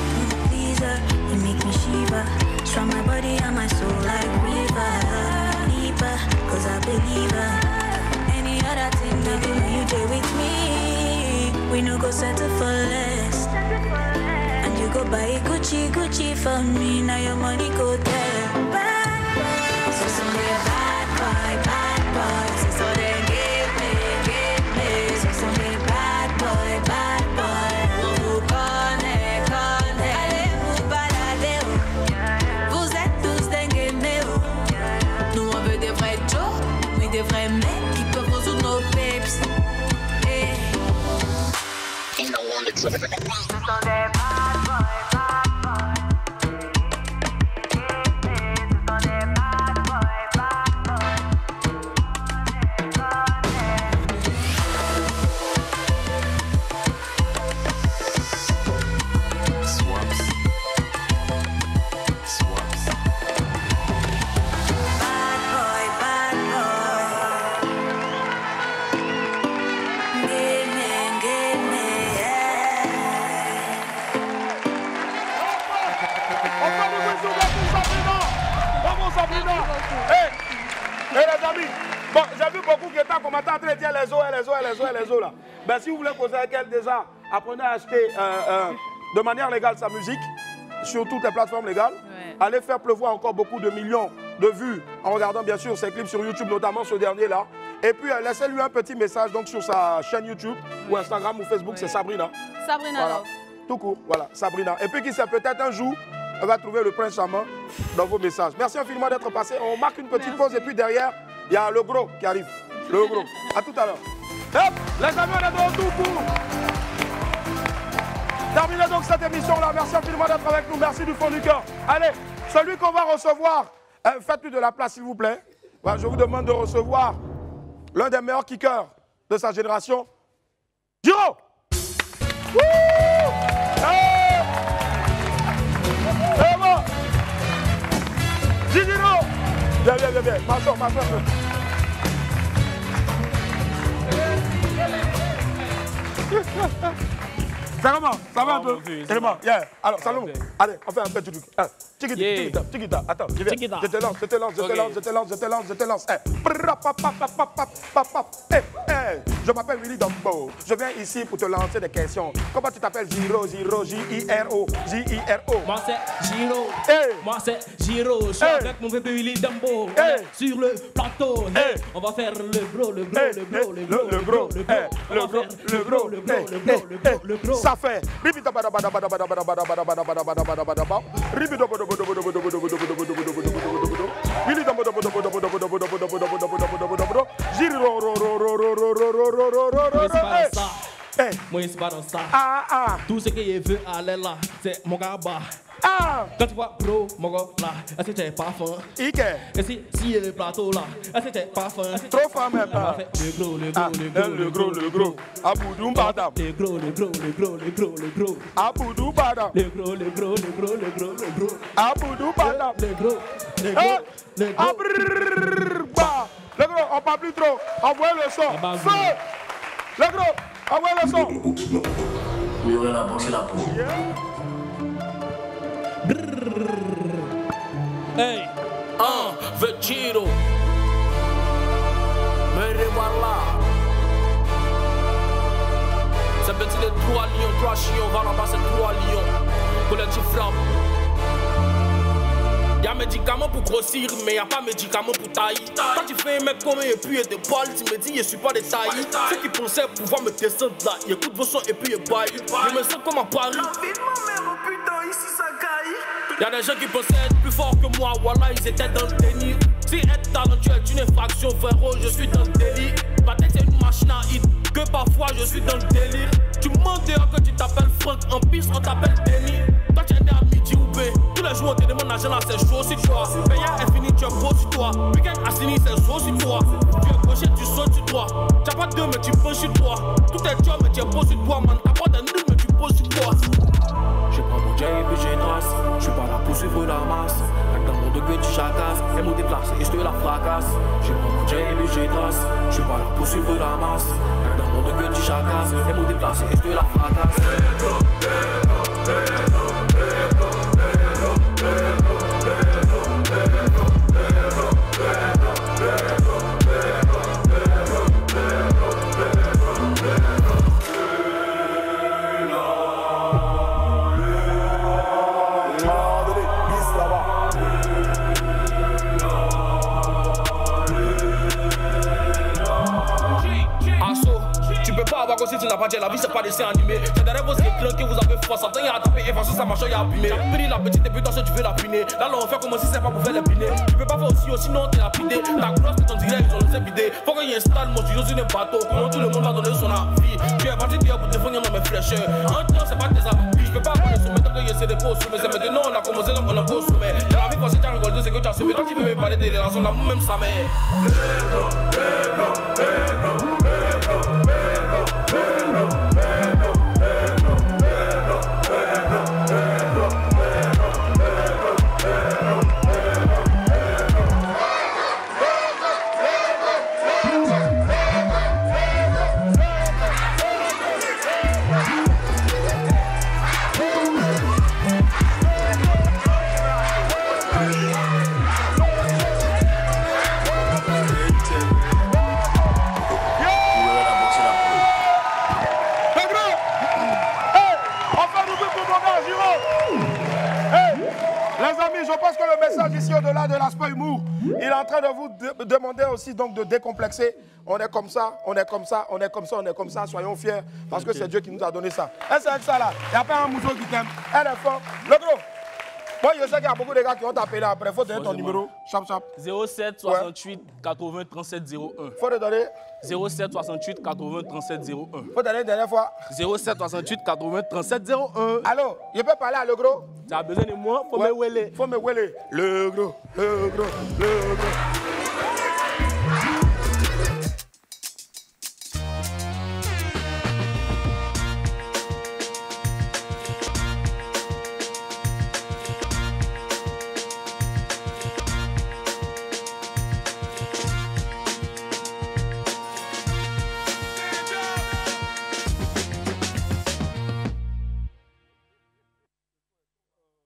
Please, you make me shiver. Strong my body and my soul like river. Deeper, cause I believe her. Any other thing, baby, when you do with me, we no go settle for less. And you go buy Gucci for me, now your money go there. Bad boys, so some bad boys, so some they give me, so some bad boy. On vous connaît, allez vous balader. Vous êtes tous des gamers. Nous on veut des vrais Joe, oui des vrais mecs qui peuvent résoudre nos peps. Ce sont des bad boys. Et les amis, bon, j'ai vu beaucoup qui étaient commentés en train de dire les os là. Ben, si vous voulez causer avec elle déjà, apprenez à acheter de manière légale sa musique sur toutes les plateformes légales. Ouais. Allez faire pleuvoir encore beaucoup de millions de vues en regardant bien sûr ses clips sur YouTube, notamment ce dernier là. Et puis laissez-lui un petit message donc sur sa chaîne YouTube ou Instagram ou Facebook, c'est Sabrina. Sabrina voilà. Love. Tout court, voilà, Sabrina. Et puis qui sait, peut-être un jour, elle va trouver le prince charmant dans vos messages. Merci infiniment d'être passé. On marque une petite pause et puis derrière, il y a le gros qui arrive. Le gros. À tout à l'heure. Hop, les amis, on est de retour pour terminer donc cette émission-là. Merci infiniment d'être avec nous. Merci du fond du cœur. Allez, celui qu'on va recevoir, faites-lui de la place, s'il vous plaît. Voilà, je vous demande de recevoir l'un des meilleurs kickers de sa génération, Giro. Giro. Viens, viens, viens, viens. Marchons, marchons. Ça comment? Ça va un peu? Yeah. Alors, Salomon, allez, on fait un petit truc. Chiquita, attends, je viens. Je te lance. Je m'appelle Willy Dambo. Je viens ici pour te lancer des questions. Comment tu t'appelles? Giro, J-I-R-O. Moi c'est Giro. Moi c'est Giro. Je suis avec mon bébé Willy Dambo. Sur le plateau. On va faire le gros. Ça fait. Moi, c'est pas dans ça. Tout ce qu'il veut aller là, c'est mon gars bas. Quand tu vois gros, mon gars là, est-ce que t'es pas faim? Et si il y a le plateau là, est-ce que t'es pas faim? Trop faim maintenant. Le gros. Aboudou Badam. Le gros. Aboudou Badam. Le gros. Aboudou Badam. Le gros. Le gros, on parle plus trop. Envoyez le son. Feu. Le gros, envoyez le son. Oui, on a pensé la peau. Hey, Vegiro. Me revoilà. C'est petit les 3 lions, 3 chiens, on va ramasser 3 lions. Collectif frappe. Y'a médicaments pour grossir, mais y'a pas médicaments pour tailler. Quand tu fais un mec comme et puis il te parle, tu me dis je suis pas détaillé. Ceux qui pensaient pouvoir me descendre là, ils écoutent vos sons et puis ils baillent. Je me sens comme à Paris. La vie de ma mère, oh putain, ici ça caille. Y'a des gens qui pensaient être plus forts que moi, voilà, ils étaient dans le déni. Si être talentueux est une infraction, frérot, je suis dans le délit. Ma tête c'est une machine à hit, que parfois je suis dans le délire. Tu mens dehors que tu t'appelles Franck, en piste on t'appelle Denis. Toi tu es né à midi ou B, tous les jours on te demande l'argent là, c'est chaud sur toi. Payant est fini, tu es beau sur toi. Week-end à Sini, c'est chaud sur toi. Tu es gaucher, tu sautes sur toi. Tu n'as pas deux, mais tu penches sur toi. Tout est dur, mais tu es beau sur toi, man. T'as pas d'un nul, mais tu poses sur toi. Je prends mon jet et puis j'ai trace. Je suis pas là pour suivre la masse. Avec dans mon dos que tu chacasses. Et mon déplace et je te la fracasse. Je prends mon jet et puis j'ai trace. Je suis pas là pour suivre la masse. Avec dans mon dos que tu chacasses. Et mon déplace et je te la fracasse. Si tu n'as pas dit la vie c'est pas dessin animé. C'est derrière vos écrans que vous avez force. Attends, il a tapé et ça marche, il a abîmé. Pris la petite débutation, tu veux la piner. Là on fait comme si c'est pas pour faire les piner. Tu peux pas faire aussi, sinon t'es lapidé. Ta grosse c'est ton direct, ils ont laissé vider. Faut qu'il installe mon studio sur un bateau. Comment tout le monde va donner son avis. Tu es parti dire pour défendre dans mes flèches. En temps c'est pas tes habits. Je peux pas avoir les sommets tant que j'essaie de poser. Mais c'est maintenant on a commencé donc on a beau sommet. La vie quand c'est un rigolo c'est que tu as sauvé. Quand tu veux me parler des relations d'amour même ça mais. Je pense que le message ici, au-delà de l'aspect humour, il est en train de vous demander aussi donc de décomplexer. On est comme ça, on est comme ça, on est comme ça, on est comme ça. Soyons fiers parce que c'est Dieu qui nous a donné ça. Et c'est ça là. Il n'y a pas un mouton qui t'aime. Elle est forte. Le gros. Moi, je sais qu'il y a beaucoup de gars qui vont t'appeler après. Il faut donner ton numéro. Chap, chap. 07 68 80 37 01. Faut te donner. 07 68 80 37 01. Faut te donner une dernière fois. 07 68 80 37 01. Allô, je peux parler à le gros? Tu as besoin de moi? Faut me wheeler. Faut me wheeler. Le gros, le gros, le gros.